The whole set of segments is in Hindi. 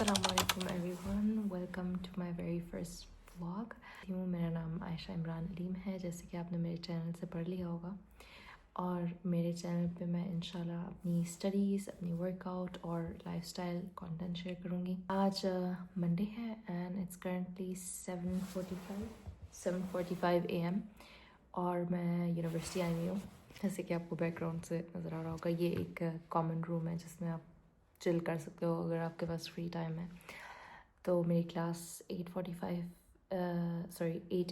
Assalamualaikum everyone, welcome to my very first vlog। मेरा नाम आयशा इमरान अलीम है, जैसे कि आपने मेरे चैनल से पढ़ लिया होगा। और मेरे चैनल पे मैं इंशाल्लाह अपनी स्टडीज़, अपनी वर्कआउट और लाइफस्टाइल कंटेंट शेयर करूँगी। आज मंडे है एंड इट्स करंटली 7:45 AM और मैं यूनिवर्सिटी आई हुई हूँ। जैसे कि आपको बैकग्राउंड से नज़र आ रहा होगा, ये एक कॉमन रूम है जिसमें आप चिल कर सकते हो अगर आपके पास फ्री टाइम है। तो मेरी क्लास 8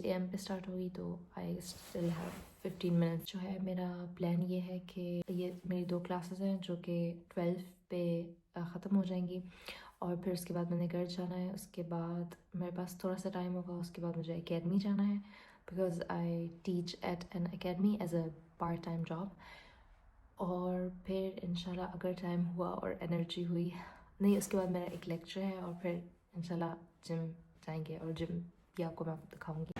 AM पे स्टार्ट होगी, तो आई स्टिल हैव 15 मिनट्स। जो है मेरा प्लान ये है कि ये मेरी 2 क्लासेस हैं जो कि 12 पे ख़त्म हो जाएंगी और फिर उसके बाद मैंने घर जाना है। उसके बाद मेरे पास थोड़ा सा टाइम होगा, उसके बाद मुझे एकेडमी जाना है because I teach at an academy as a part time job. और फिर इंशाल्लाह अगर टाइम हुआ और एनर्जी हुई नहीं, उसके बाद मेरा एक लेक्चर है और फिर इंशाल्लाह जिम जाएंगे और जिम भी आपको मैं दिखाऊंगी।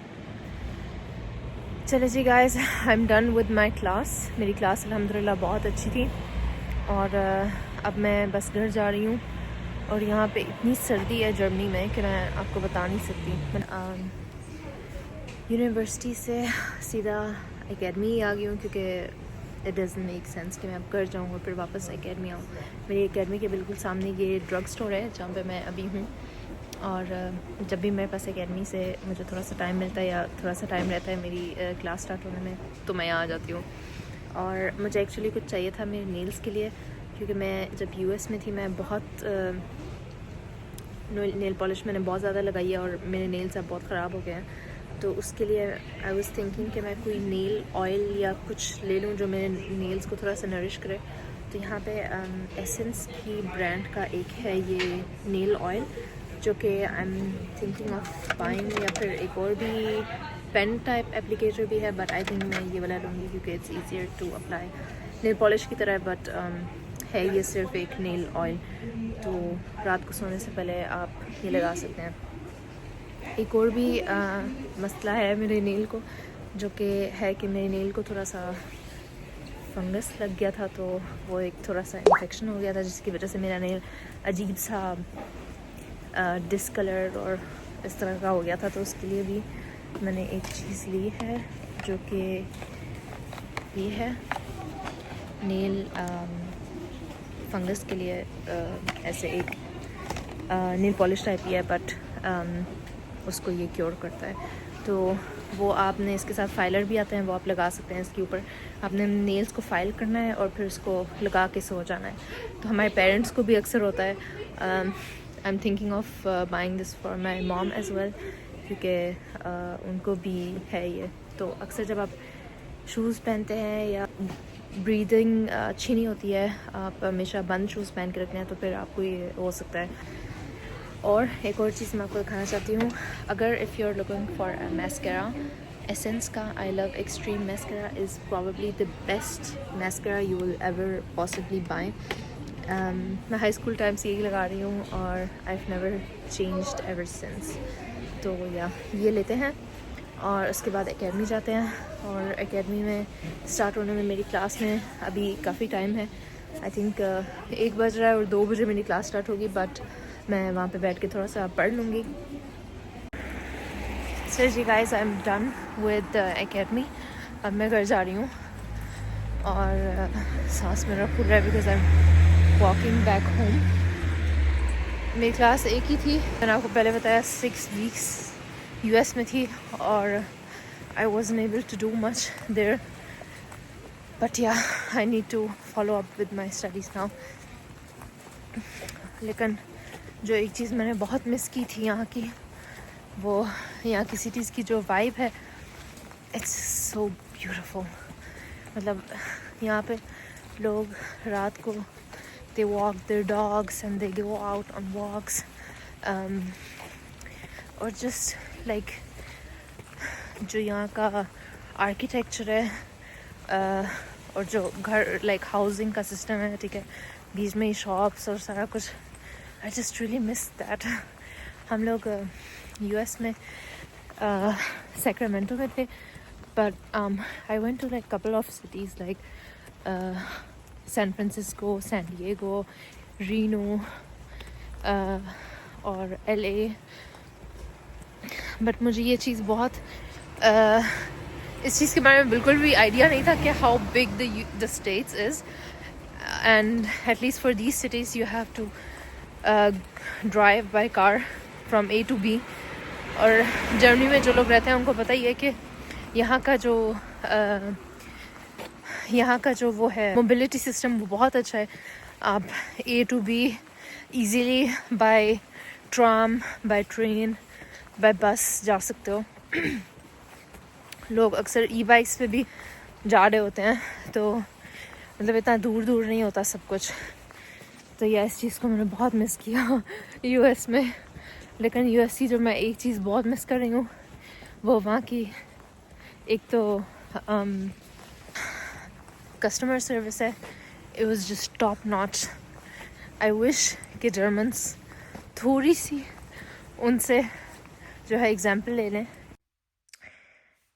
चले जी guys, I am done with my class. मेरी क्लास अल्हम्दुलिल्लाह बहुत अच्छी थी और अब मैं बस घर जा रही हूँ। और यहाँ पे इतनी सर्दी है जर्मनी में कि मैं आपको बता नहीं सकती। यूनिवर्सिटी से सीधा एकेडमी आ गई हूँ क्योंकि इट डज़न्ट मेक सेंस कि मैं अब घर जाऊँ और फिर वापस एकेडमी आऊँ। मेरी एकेडमी के बिल्कुल सामने ये ड्रग स्टोर है जहाँ पे मैं अभी हूँ। और जब भी मेरे पास एकेडमी से मुझे थोड़ा सा टाइम मिलता है या थोड़ा सा टाइम रहता है मेरी क्लास स्टार्ट होने में, तो मैं यहाँ आ जाती हूँ। और मुझे एक्चुअली कुछ चाहिए था मेरे नेल्स के लिए, क्योंकि मैं जब US में थी मैं बहुत नेल पॉलिश मैंने बहुत ज़्यादा लगाई है और मेरे नेल्स अब बहुत ख़राब हो गए हैं। तो उसके लिए आई वाज थिंकिंग कि मैं कोई नेल ऑयल या कुछ ले लूँ जो मेरे नेल्स को थोड़ा सा नरिश करे। तो यहाँ पे एसेंस की ब्रांड का एक है ये नेल ऑयल, जो कि आई एम थिंकिंग ऑफ बाइंग। या फिर एक और भी पेन टाइप एप्लीकेटर भी है, बट आई थिंक मैं ये वाला लूँगी क्योंकि it's easier to apply. Nail polish की तरह बट है ये सिर्फ एक नेल ऑयल, तो रात को सोने से पहले आप ये लगा सकते हैं। एक और भी मसला है मेरे नेल को, जो कि है कि मेरे नेल को थोड़ा सा फंगस लग गया था, तो वो एक थोड़ा सा इन्फेक्शन हो गया था जिसकी वजह से मेरा नेल अजीब सा डिसकलर और इस तरह का हो गया था। तो उसके लिए भी मैंने एक चीज़ ली है जो कि ये है नेल फंगस के लिए ऐसे एक नेल पॉलिश टाइप ही है, बट उसको ये क्योर करता है। तो वो आपने इसके साथ फाइलर भी आते हैं, वो आप लगा सकते हैं इसके ऊपर। आपने नेल्स को फाइल करना है और फिर उसको लगा के सो जाना है। तो हमारे पेरेंट्स को भी अक्सर होता है। I am thinking of buying this for my mom as well, क्योंकि उनको भी है ये। तो अक्सर जब आप शूज़ पहनते हैं या ब्रीदिंग अच्छी नहीं होती है, आप हमेशा बंद शूज़ पहन के रखते हैं, तो फिर आपको ये हो सकता है। और एक और चीज़ मैं आपको दिखाना चाहती हूँ, अगर if you are looking for a mascara, Essence का I love extreme mascara is probably the best mascara you will ever possibly buy. मैं हाई स्कूल टाइम से यही लगा रही हूँ और I have never changed ever since. तो या ये लेते हैं और उसके बाद एकेडमी जाते हैं। और एकेडमी में स्टार्ट होने में मेरी क्लास में अभी काफ़ी टाइम है। आई थिंक 1 बज रहा है और 2 बजे मेरी क्लास स्टार्ट होगी, बट मैं वहाँ पे बैठ के थोड़ा सा पढ़ लूँगी। सो जी guys, I am done with academy. अब मैं घर जा रही हूँ और सांस मेरा फूल रहा है because I am walking back home. मेरी क्लास एक ही थी, मैंने आपको पहले बताया 6 वीक्स US में थी और I wasn't able to do much there, but yeah, I need to follow up with my studies now. लेकिन जो एक चीज़ मैंने बहुत मिस की थी यहाँ की, वो यहाँ की सिटीज़ की जो वाइब है, इट्स सो ब्यूटीफुल। मतलब यहाँ पे लोग रात को they walk their dogs and they go out on walks, और just like जो यहाँ का आर्किटेक्चर है और जो घर लाइक हाउसिंग का सिस्टम है, ठीक है, बीच में ही शॉप्स और सारा कुछ, I just really miss that. हम लोग US में सैक्रामेंटो में थे, but I went to like couple of cities like San Francisco, San Diego, Reno, और LA, बट मुझे ये चीज़ बहुत इस चीज़ के बारे में बिल्कुल भी आइडिया नहीं था कि how big the States is, and at least for these cities you have to drive by car from A to B। और जर्मनी में जो लोग रहते हैं उनको पता ही है कि यहाँ का जो वो है मोबिलिटी सिस्टम वो बहुत अच्छा है। आप A to B easily by tram, by train, by bus जा सकते हो। लोग अक्सर E-बाइक्स पे भी जा रहे होते हैं, तो मतलब इतना दूर दूर नहीं होता सब कुछ। तो यह इस चीज़ को मैंने बहुत मिस किया US में। लेकिन US की जो मैं एक चीज़ बहुत मिस कर रही हूँ वो वहाँ की एक तो कस्टमर सर्विस है। It was just top notch. I wish कि जर्मन्स थोड़ी सी उनसे जो है एग्जाम्पल ले लें।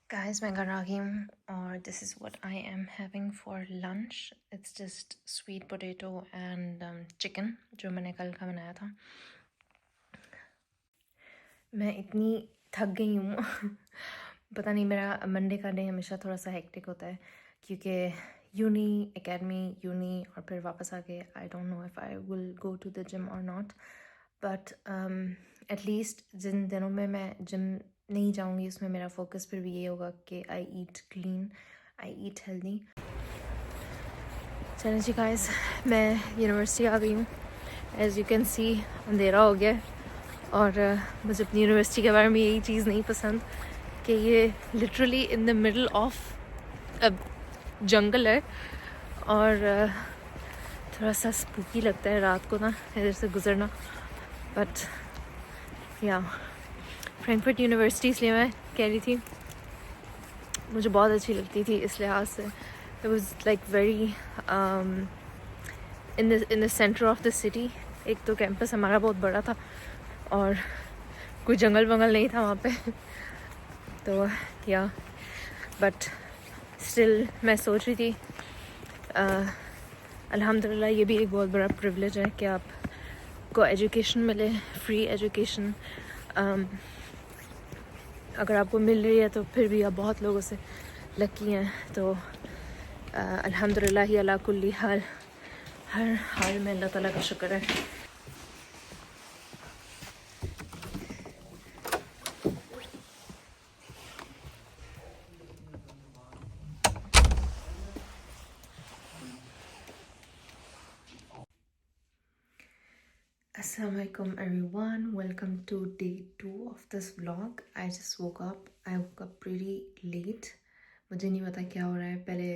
गाइस, मैं घर आ गई हूँ और this is what I am having for lunch. It's just sweet potato and chicken जो मैंने कल का बनाया था। मैं इतनी थक गई हूँ पता नहीं, मेरा मंडे का डे हमेशा थोड़ा सा हेक्टिक होता है क्योंकि यूनी और फिर वापस आके I don't know if I will go to the gym और नॉट, बट एटलीस्ट जिन दिनों में मैं जिम नहीं जाऊँगी उसमें मेरा फोकस फिर भी ये होगा कि आई ईट क्लीन, आई ईट हेल्दी। चलें जी गाइस, मैं यूनिवर्सिटी आ गई हूँ। एज़ यू कैन सी अंधेरा हो गया है और मुझे अपनी यूनिवर्सिटी के बारे में यही चीज़ नहीं पसंद कि ये literally in the middle of jungle है और थोड़ा सा स्पूकी लगता है रात को ना इधर से गुजरना। बट या फ्रैंकफर्ट यूनिवर्सिटी इसलिए मैं कह रही थी मुझे बहुत अच्छी लगती थी इस लिहाज से। It was like very in the centre of the city. एक तो कैंपस हमारा बहुत बड़ा था और कोई जंगल वंगल नहीं था वहाँ पे तो या बट स्टिल मैं सोच रही थी अल्हम्दुलिल्लाह ये भी एक बहुत बड़ा प्रिविलेज है कि आपको एजुकेशन मिले, फ्री एजुकेशन। अगर आपको मिल रही है तो फिर भी आप बहुत लोगों से लकी हैं। तो अल्हम्दुलिल्लाह ही अला कुल्ली हाल, हर हाल में अल्लाह ताला का शुक्र है। Assalamualaikum everyone, welcome to day 2 of this vlog. I just woke up. I woke up pretty late. मुझे नहीं पता क्या हो रहा है। पहले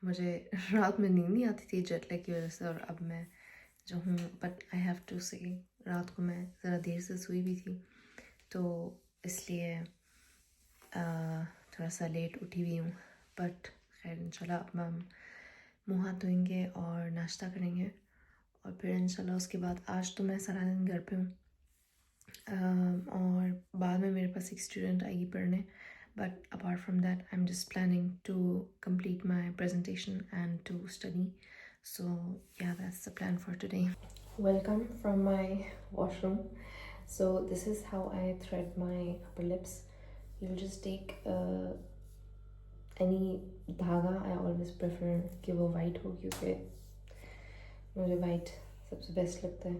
मुझे रात में नींद नहीं आती थी जेट लैग की वजह से, और अब मैं जो हूँ, बट आई हैव टू से रात को मैं ज़रा देर से सोई भी थी तो इसलिए थोड़ा सा लेट उठी हुई हूँ। बट खैर इंशाल्लाह अब हम मुँह हाथ धोएंगे और नाश्ता करेंगे और फिर इंशाल्लाह उसके बाद आज तो मैं सारा दिन घर पे हूँ और बाद में मेरे पास एक स्टूडेंट आएगी पढ़ने। But apart from that I am just planning to complete my presentation and to study. So yeah that's the plan for today. Welcome from my washroom. So this is how I thread my upper lips. You will just take any dhaga. I always prefer कि वो वाइट हो क्योंकि मुझे वाइट सबसे बेस्ट लगता है।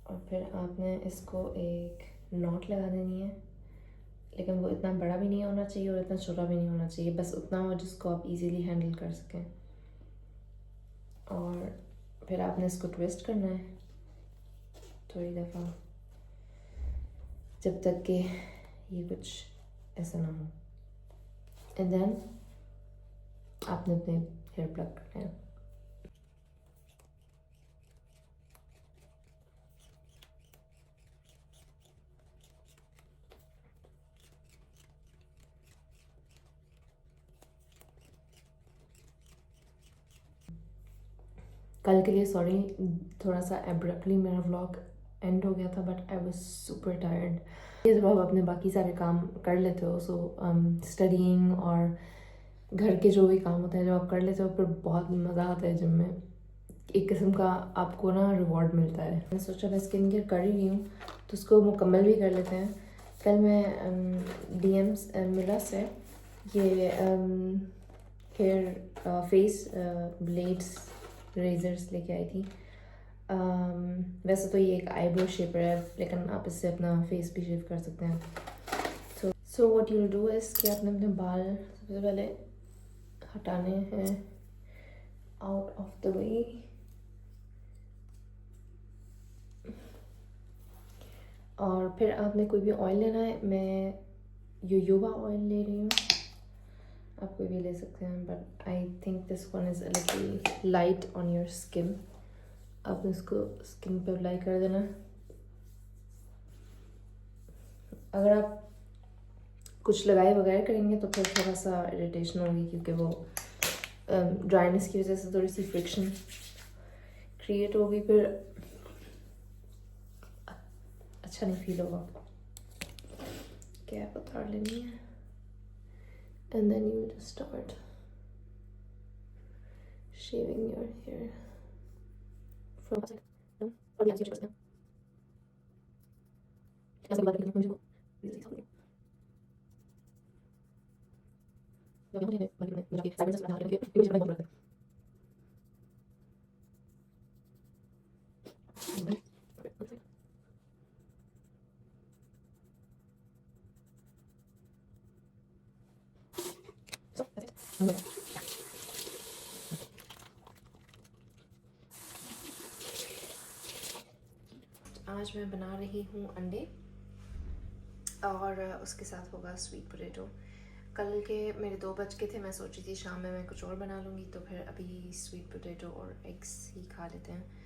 और फिर आपने इसको एक नॉट लगा देनी है, लेकिन वो इतना बड़ा भी नहीं होना चाहिए और इतना छोटा भी नहीं होना चाहिए, बस उतना हो जिसको आप इजीली हैंडल कर सकें। और फिर आपने इसको ट्विस्ट करना है थोड़ी दफ़ा जब तक कि ये कुछ ऐसा ना हो, एंड देन आपने अपने हेयर प्लग करना है। कल के लिए सॉरी, थोड़ा सा एब्रप्टली मेरा व्लॉग एंड हो गया था, but I was super tired. ये जब आप अपने बाकी सारे काम कर लेते हो, सो स्टडीइंग और घर के जो भी काम होते हैं जब आप कर लेते हो, फिर बहुत मज़ा आता है जिम में। एक किस्म का आपको ना रिवॉर्ड मिलता है। मैंने सोचा मैं स्किन केयर कर ही रही हूँ तो उसको मुकम्मल भी कर लेते हैं। कल मैं DMs मिला से ये हेयर फेस ब्लेड्स रेजर्स लेके आई थी। वैसे तो ये एक आईब्रो शेपर है, लेकिन आप इससे अपना फेस भी शेव कर सकते हैं। So what you do is कि आपने अपने बाल सबसे पहले हटाने हैं आउट ऑफ द वे, और फिर आपने कोई भी ऑयल लेना है। मैं योयोबा ऑयल ले रही हूँ, आप कोई भी ले सकते हैं, but I think this one is a little light on your skin. आपने इसको स्किन पे अप्लाई कर देना। अगर आप कुछ लगाए वगैरह करेंगे तो फिर थोड़ा सा इरिटेशन होगी, क्योंकि वो ड्राइनेस की वजह से थोड़ी सी फ्रिक्शन क्रिएट होगी, फिर अच्छा नहीं फील होगा। कैप उतार लेनी है and then you just start shaving your hair from और भी करते हैं। ऐसे बात करते हैं मुझे आज मैं बना रही हूँ अंडे, और उसके साथ होगा स्वीट पोटैटो। कल के मेरे 2 बज के थे, मैं सोची थी शाम में मैं कुछ और बना लूँगी, तो फिर अभी स्वीट पोटैटो और एग्स ही खा लेते हैं।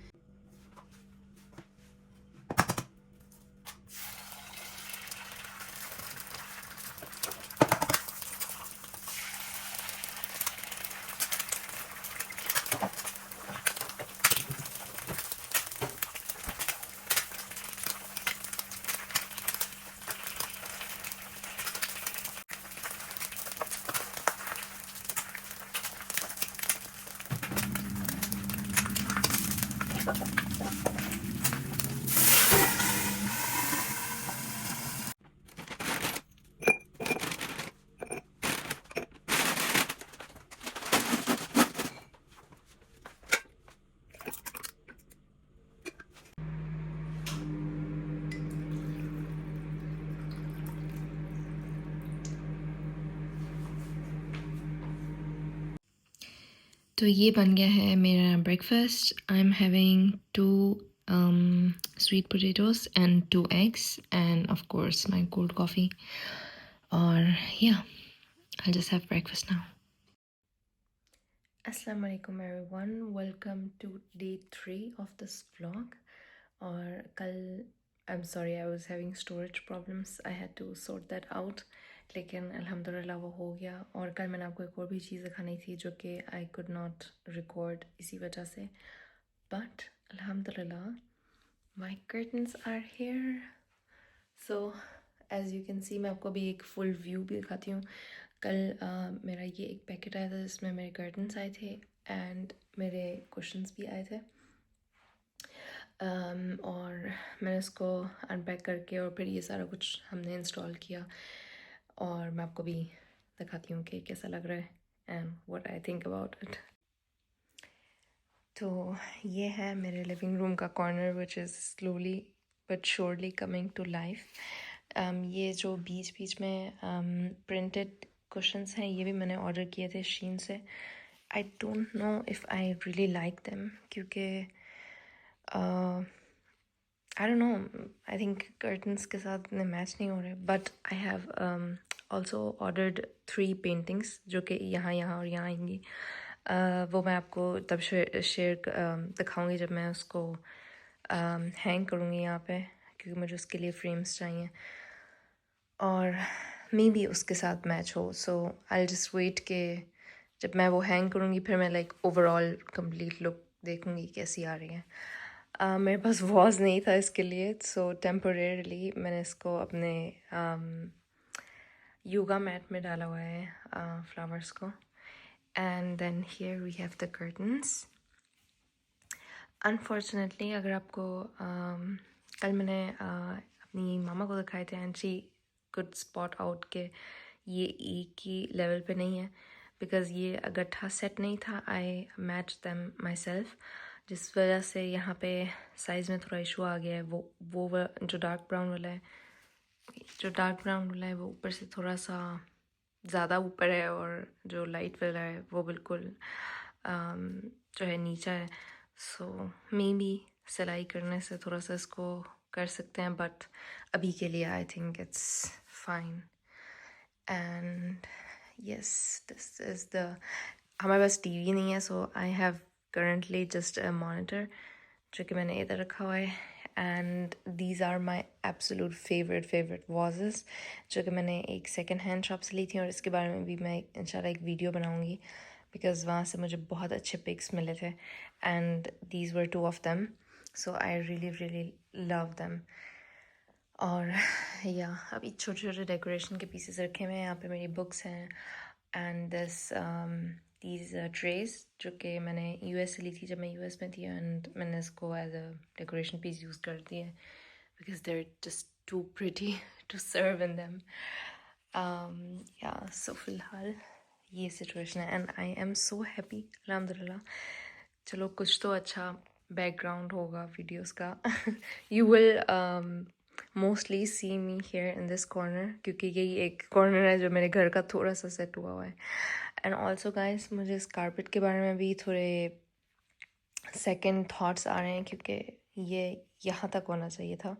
तो ये बन गया है मेरा breakfast. I am having 2 sweet potatoes and 2 eggs and of course my cold coffee, or yeah, I'll just have breakfast now. Assalamu alaikum everyone, welcome to day 3 of this vlog. और कल I'm sorry, I was having storage problems, I had to sort that out, लेकिन अल्हम्दुलिल्लाह वो हो गया। और कल मैंने आपको एक और भी चीज़ दिखानी थी जो कि I could not record इसी वजह से, but अल्हम्दुलिल्लाह my curtains are here. So as you can see, मैं आपको अभी एक फुल व्यू भी दिखाती हूँ। कल मेरा ये एक पैकेट आया था जिसमें मेरे कर्टन्स आए थे एंड मेरे कुशन्स भी आए थे। और मैंने इसको अनपैक करके और फिर ये सारा कुछ हमने इंस्टॉल किया, और मैं आपको भी दिखाती हूँ कि कैसा लग रहा है and what I think about it. तो ये है मेरे लिविंग रूम का corner which is slowly but surely coming to life. ये जो बीच बीच में प्रिंटेड कुशन्स हैं, ये भी मैंने ऑर्डर किए थे शीन से। I don't know if I really like them, क्योंकि I don't know, I think curtains के साथ इतने मैच नहीं हो रहे। But I have also ordered 3 paintings जो कि यहाँ और यहाँ आएंगी। वो मैं आपको तब शेयर दिखाऊंगी जब मैं उसको हैंग करूँगी यहाँ पे, क्योंकि मुझे उसके लिए फ्रेम्स चाहिए और मे बी उसके साथ मैच हो। सो आई जस्ट वेट के जब मैं वो हैंग करूँगी फिर मैं लाइक ओवरऑल कंप्लीट लुक देखूँगी कैसी आ रही है। मेरे पास वॉज नहीं था इसके लिए, सो टेम्परेरली मैंने इसको अपने योगा मैट में डाला हुआ है फ्लावर्स को। And then here we have the curtains. Unfortunately अगर आपको कल मैंने मामा को दिखाए थे and she could spot out के ये एक ही लेवल पे नहीं है, बिकॉज़ ये गट्ठा सेट नहीं था. आई मैच दैम माई सेल्फ, जिस वजह से यहाँ पे साइज़ में थोड़ा इशू आ गया है. जो डार्क ब्राउन वाला है, वो ऊपर से थोड़ा सा ज़्यादा ऊपर है, और जो लाइट वाला है वो बिल्कुल जो है नीचा है. सो मे बी सिलाई करने से थोड़ा सा इसको कर सकते हैं, बट अभी के लिए I think it's fine. And yes, this is the, हमारे पास टीवी नहीं है, so I have currently just a monitor जो कि मैंने इधर रखा हुआ है. And these are my absolute favourite vases, जो कि मैंने एक सेकेंड हैंड शॉप से ली थी, और इसके बारे में भी मैं इंशाल्लाह एक वीडियो बनाऊंगी, बिकॉज़ वहाँ से मुझे बहुत अच्छे पिक्स मिले थे. And these were 2 of them, so I really love them. और या अभी छोटे छोटे डेकोरेशन के पीसेस रखे हुए हैं. यहाँ पे मेरी बुक्स हैं, एंड दीज ट्रेज जो कि मैंने यूएस से ली थी जब मैं यूएस में थी, एंड मैंने इसको as a decoration piece use कर दिया है, because they are just too pretty to serve in them. Yeah so फिलहाल ये सिचुएशन है, and I am so happy अल्हम्दुलिल्लाह. चलो कुछ तो अच्छा बैकग्राउंड होगा वीडियोस का. You will mostly see me here in this corner, क्योंकि यही एक कॉर्नर है जो मेरे घर का थोड़ा सा सेट हुआ है. एंड ऑल्सो गाइस, मुझे इस कारपेट के बारे में भी थोड़े सेकंड थॉट्स आ रहे हैं, क्योंकि ये यहाँ तक होना चाहिए था.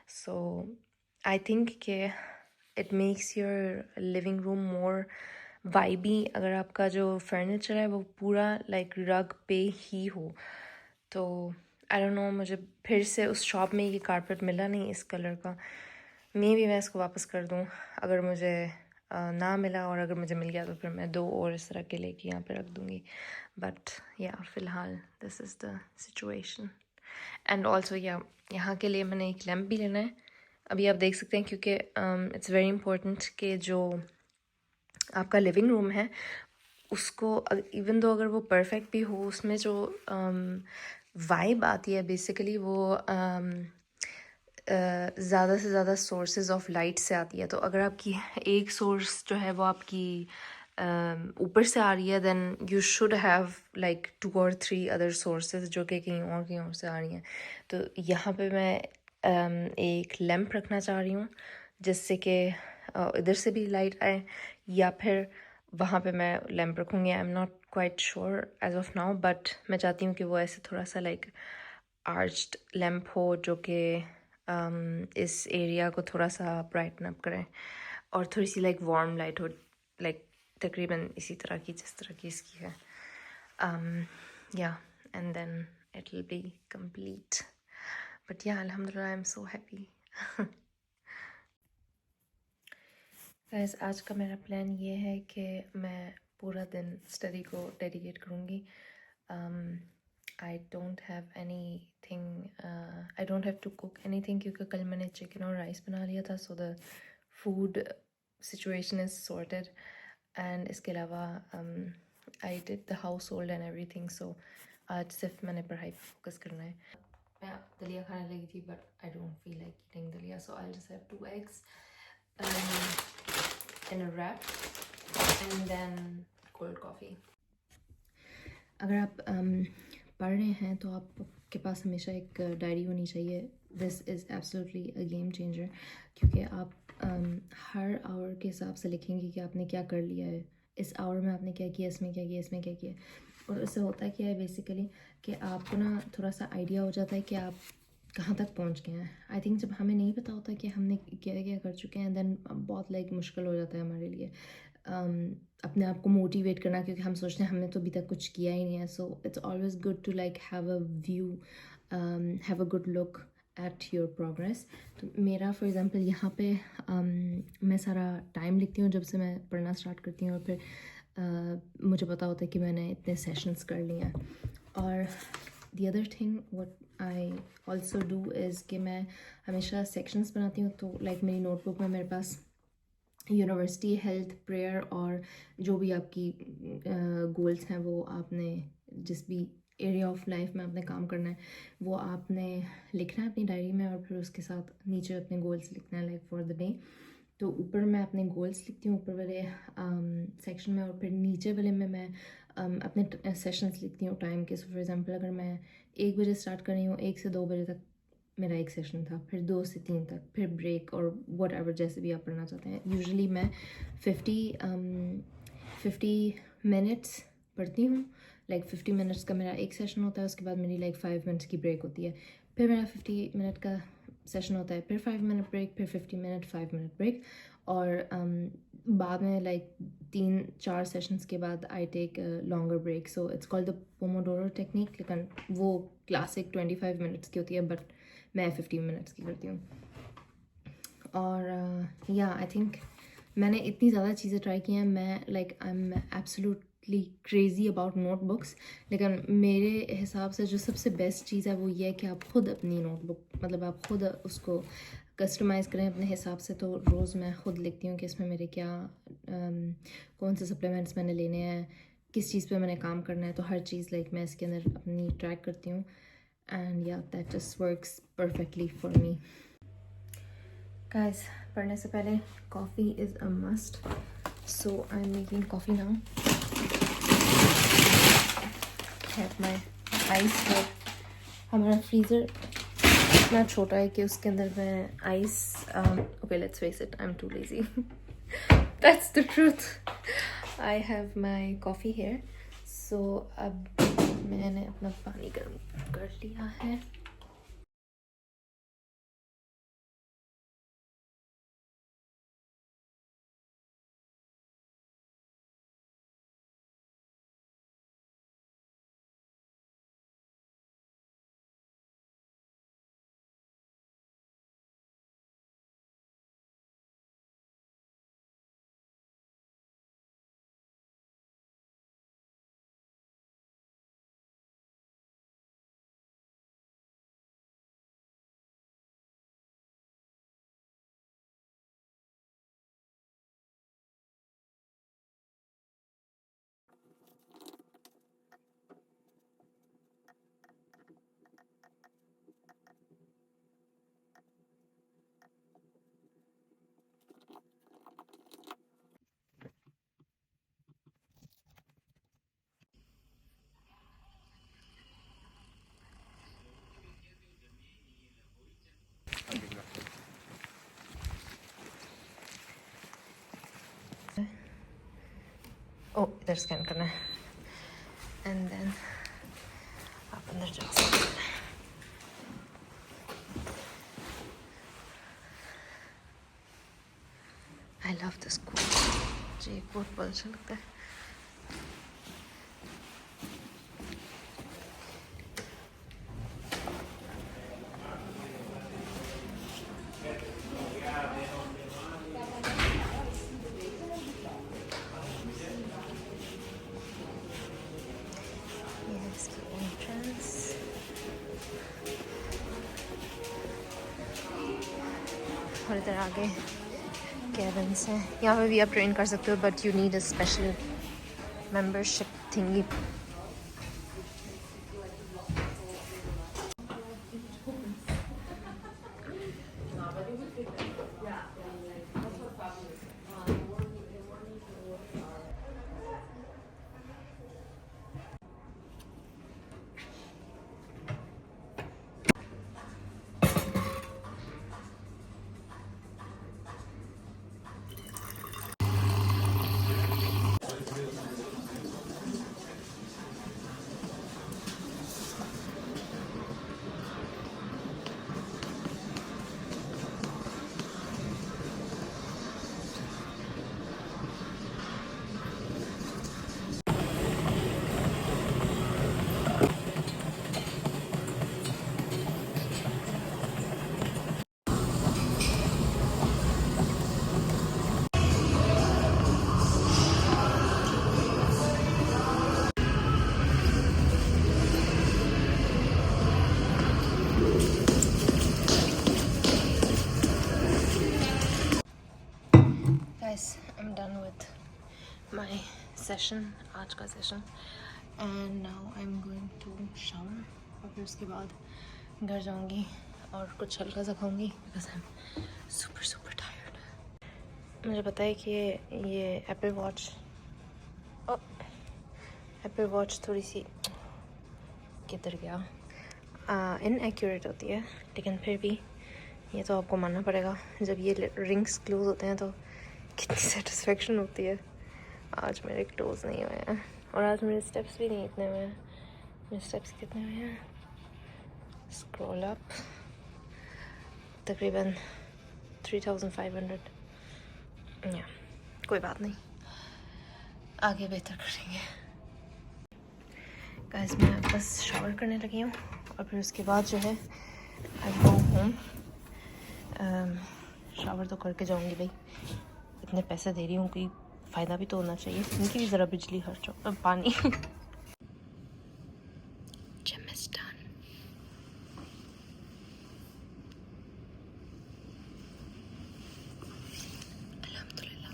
सो आई थिंक कि it makes your living room more vibey अगर आपका जो फर्नीचर है वो पूरा लाइक रग पे ही हो. तो आई डोंट नो, मुझे फिर से उस शॉप में ये कारपेट मिला नहीं इस कलर का. मे भी मैं इसको वापस कर दूँ अगर मुझे ना मिला, और अगर मुझे मिल गया तो फिर मैं 2 और इस तरह के लेके यहाँ पे रख दूँगी. बट या फ़िलहाल this is the situation. And also यहाँ के लिए मैंने एक लैम्प भी लेना है. अभी आप देख सकते हैं, क्योंकि इट्स वेरी इंपॉर्टेंट कि जो आपका लिविंग रूम है उसको इवन दो अगर वो परफेक्ट भी हो, उसमें जो वाइब आती है बेसिकली वो ज़्यादा से ज़्यादा सोर्सेज ऑफ लाइट से आती है. तो अगर आपकी एक सोर्स जो है वो आपकी ऊपर से आ रही है, then you should have like 2 or 3 other sources जो कि कहीं और से आ रही हैं. तो यहाँ पे मैं एक लैंप रखना चाह रही हूँ, जिससे कि इधर से भी लाइट आए, या फिर वहाँ पे मैं लैंप रखूँगी. I am not quite sure as of now, but मैं चाहती हूँ कि वो ऐसे थोड़ा सा लाइक आर्च्ड लैंप हो, जो कि इस एरिया को थोड़ा सा ब्राइटन अप करें, और थोड़ी सी लाइक वार्म लाइट हो, लाइक तकरीबन इसी तरह की जिस तरह की इसकी है. Yeah and then it will be complete. But yeah अल्हम्दुलिल्लाह I am so happy. Guys, आज का मेरा प्लान ये है कि मैं पूरा दिन स्टडी को डेडिकेट करूँगी. I don't have to cook anything, क्योंकि कल मैंने चिकन और राइस बना लिया था. So the food situation is sorted. And इसके अलावा I did the household and everything. So आज सिर्फ मैंने पढ़ाई पर फोकस करना है. मैं दलिया खाने लगी थी, but I don't feel like eating dalia, so I just have 2 eggs in a wrap and then cold coffee. अगर आप पढ़ रहे हैं तो आपके पास हमेशा एक डायरी होनी चाहिए. This is absolutely a game changer, क्योंकि आप हर आवर के हिसाब से लिखेंगे कि आपने क्या कर लिया है, इस आवर में आपने क्या किया, इसमें क्या किया, इसमें क्या किया. और इससे होता क्या है बेसिकली कि आपको ना थोड़ा सा आइडिया हो जाता है कि आप कहाँ तक पहुँच गए हैं. आई थिंक जब हमें नहीं पता होता कि हमने क्या क्या कर चुके हैं, देन बहुत लाइक मुश्किल हो जाता है हमारे लिए अपने आप को मोटिवेट करना, क्योंकि हम सोचते हैं हमने तो अभी तक कुछ किया ही नहीं है. So it's always good to like have a view, have a good look at your progress. तो मेरा फॉर एग्ज़ाम्पल यहाँ पे मैं सारा टाइम लिखती हूँ जब से मैं पढ़ना स्टार्ट करती हूँ, और फिर मुझे पता होता है कि मैंने इतने सेशंस कर लिए हैं. और the other thing what I also do is कि मैं हमेशा सेक्शंस बनाती हूँ. तो लाइक मेरी नोटबुक में मेरे पास यूनिवर्सिटी, हेल्थ, प्रेयर और जो भी आपकी गोल्स हैं वो आपने जिस भी एरिया ऑफ लाइफ में आपने काम करना है वो आपने लिखना है अपनी डायरी में, और फिर उसके साथ नीचे अपने गोल्स लिखना है लाइक फॉर द डे। तो ऊपर मैं अपने गोल्स लिखती हूँ ऊपर वाले सेक्शन में, और फिर नीचे वाले में मैं अपने सेशंस लिखती हूँ टाइम के। सो फॉर एग्जांपल अगर मैं 1 बजे स्टार्ट कर रही हूँ, 1 से 2 बजे तक मेरा एक सेशन था, फिर 2 से 3 तक, फिर ब्रेक और वट एवर जैसे भी आप पढ़ना चाहते हैं। यूजुअली मैं 50 मिनट्स पढ़ती हूँ, लाइक 50 मिनट्स का मेरा एक सेशन होता है, उसके बाद मेरी लाइक 5 मिनट्स की ब्रेक होती है, फिर मेरा 50 मिनट का सेशन होता है, फिर 5 मिनट ब्रेक, फिर 50 मिनट 5 मिनट ब्रेक, और बाद में लाइक 3-4 सेशंस के बाद I take longer break. So it's called the Pomodoro technique, लेकिन वो क्लासिक 25 मिनट्स की होती है, बट मैं 15 मिनट्स की करती हूँ। और या आई थिंक मैंने इतनी ज़्यादा चीज़ें ट्राई की हैं, मैं like I am absolutely crazy about notebooks, लेकिन मेरे हिसाब से जो सबसे बेस्ट चीज़ है वो ये है कि आप खुद अपनी नोटबुक, मतलब आप खुद उसको कस्टमाइज़ करें अपने हिसाब से। तो रोज़ मैं खुद लिखती हूँ कि इसमें मेरे क्या कौन से सप्लीमेंट्स मैंने लेने हैं, किस चीज़ पे मैंने काम करना है, तो हर चीज़ लाइक मैं इसके अंदर अपनी ट्रैक करती हूँ। And yeah that just works perfectly for me. Guys, पढ़ने से पहले coffee is a must, so I am making coffee now. Have my ice. हमारा फ्रीज़र इतना छोटा है कि उसके अंदर मैं ice, okay let's face it, I am too lazy, that's the truth. I have my coffee here. So अब मैंने अपना पानी गर्म कर लिया है। ओ इधर स्कैन करना है, एंड देन आप अंदर जा सकते हैं। आई लव दिस स्कूल, मुझे बहुत अच्छा लगता है। ये इसकी एंट्रेंस, और इधर आगे कैबिन्स हैं। यहाँ पे भी आप ट्रेन कर सकते हो, but you need a special membership thingy. Guys, I'm done with my session, आज का session, and now I am going to shower और फिर उसके बाद घर जाऊंगी और कुछ हल्का सा खाऊंगी because I am super super tired. मुझे पता है कि ये एप्पल वॉच थोड़ी सी किधर गया इनएक्यूरेट होती है, लेकिन फिर भी ये तो आपको मानना पड़ेगा। जब ये रिंग्स क्लोज होते हैं तो कितनी सेटिस्फेक्शन होती है। आज मेरे क्लोज नहीं हुए हैं और आज मेरे स्टेप्स भी नहीं इतने हुए हैं। मेरे स्टेप्स कितने हुए हैं? स्क्रॉल अप तकरीबन 3500। या कोई बात नहीं, आगे बेहतर करेंगे। गाइस मैं बस शावर करने लगी हूँ और फिर उसके बाद जो है आई गो होम। शावर तो करके जाऊँगी भाई, इतने पैसे दे रही हूँ, कोई फ़ायदा भी तो होना चाहिए। इनकी भी ज़रा बिजली खर्च हो, पानी जिम इज डन। अल्हम्दुलिल्लाह।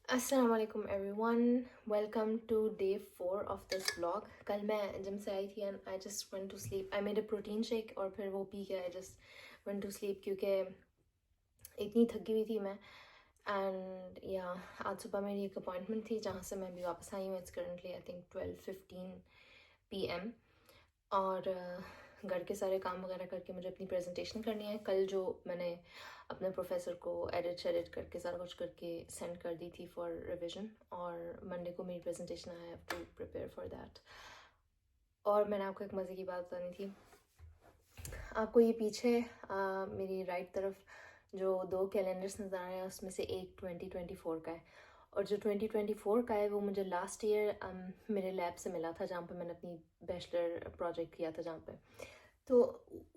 अस्सलाम वालेकुम everyone, welcome to day 4 of this vlog. कल मैं जिम से आई थी and I just went to sleep. I made a protein shake और फिर वो पी के I just went to sleep क्योंकि इतनी थकी हुई थी मैं। एंड या आज सुबह मेरी एक अपॉइंटमेंट थी जहाँ से मैं भी वापस आई हूँ। It's currently I think 12:15 PM और घर के सारे काम वगैरह करके मुझे अपनी प्रेजेंटेशन करनी है। कल जो मैंने अपने प्रोफेसर को एडिट करके सारा कुछ करके सेंड कर दी थी फॉर रिवीजन, और मंडे को मेरी presentation I have to prepare for that. और मैंने आपको एक मज़े की बात बतानी थी। आपको ये पीछे मेरी राइट तरफ जो 2 कैलेंडर्स नज़र आ रहे हैं उसमें से एक 2024 का है, और जो 2024 का है वो मुझे लास्ट ईयर मेरे लैब से मिला था जहाँ पे मैंने अपनी बैचलर प्रोजेक्ट किया था जहाँ पे। तो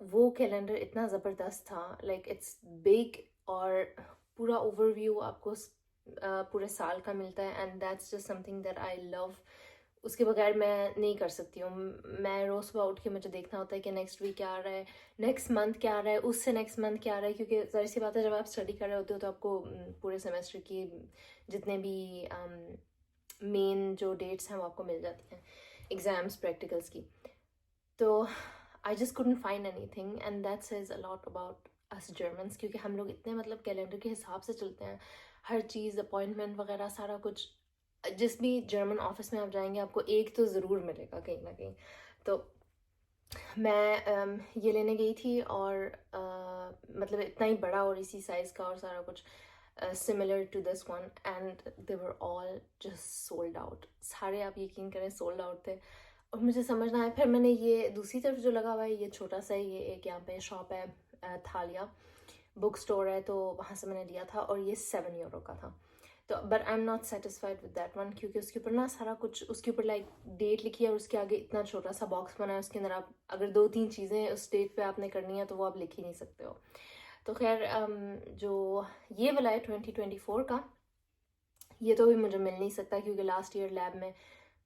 वो कैलेंडर इतना ज़बरदस्त था, लाइक इट्स बिग और पूरा ओवरव्यू आपको पूरे साल का मिलता है and that's just something that I love. उसके बगैर मैं नहीं कर सकती हूँ। मैं रोज़ सुबह उठ के मुझे देखना होता है कि नेक्स्ट वीक क्या आ रहा है, नेक्स्ट मंथ क्या आ रहा है, उससे नेक्स्ट मंथ क्या आ रहा है, क्योंकि ज़ाहिर सी बात है जब आप स्टडी कर रहे होते हो तो आपको पूरे सेमेस्टर की जितने भी मेन जो डेट्स हैं वो आपको मिल जाती हैं, एग्ज़ाम्स प्रैक्टिकल्स की। तो I just couldn't find anything and that says a lot about us Germans, क्योंकि हम लोग इतने मतलब कैलेंडर के हिसाब से चलते हैं। हर चीज़ अपॉइंटमेंट वगैरह सारा कुछ, जिस भी जर्मन ऑफिस में आप जाएंगे आपको एक तो ज़रूर मिलेगा कहीं ना कहीं। तो मैं ये लेने गई थी और मतलब इतना ही बड़ा और इसी साइज़ का और सारा कुछ similar to this one, and they were all just sold out. सारे आप यकीन करें सोल्ड आउट थे और मुझे समझ ना आया। फिर मैंने ये दूसरी तरफ जो लगा हुआ है ये छोटा सा, ये एक यहाँ पे शॉप है थालिया बुक स्टोर है, तो वहाँ से मैंने लिया था और ये 7 यूरो का था। तो but I am not satisfied with that one, क्योंकि उसके ऊपर ना सारा कुछ, उसके ऊपर लाइक डेट लिखी है और उसके आगे इतना छोटा सा बॉक्स बना है, उसके अंदर आप अगर 2-3 चीज़ें उस डेट पे आपने करनी है तो वो आप लिख ही नहीं सकते हो। तो खैर जो ये वाला है 2024 का, ये तो भी मुझे मिल नहीं सकता क्योंकि लास्ट ईयर लैब में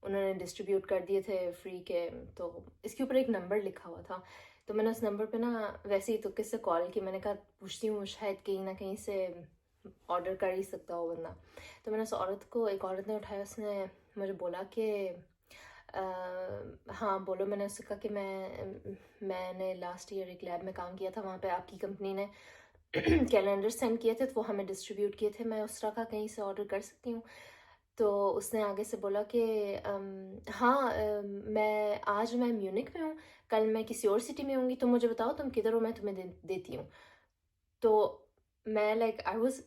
उन्होंने डिस्ट्रीब्यूट कर दिए थे फ्री के। तो इसके ऊपर एक नंबर लिखा हुआ था, तो मैंने उस नंबर पे ना वैसे ही तो किससे कॉल की, मैंने कहा पूछती हूँ शायद कहीं ना कहीं से ऑर्डर कर ही सकता हो बंदा। तो मैंने उस औरत को, एक औरत ने उठाया, उसने मुझे बोला कि हाँ बोलो। मैंने उससे कहा कि मैंने लास्ट ईयर एक लैब में काम किया था, वहाँ पे आपकी कंपनी ने कैलेंडर सेंड किए थे तो वो हमें डिस्ट्रीब्यूट किए थे, मैं उस तरह का कहीं से ऑर्डर कर सकती हूँ। तो उसने आगे से बोला कि हाँ मैं म्यूनिक में हूँ, कल मैं किसी और सिटी में होंगी, तो मुझे बताओ तुम किधर हो, मैं तुम्हें देती हूँ। तो मैं like I was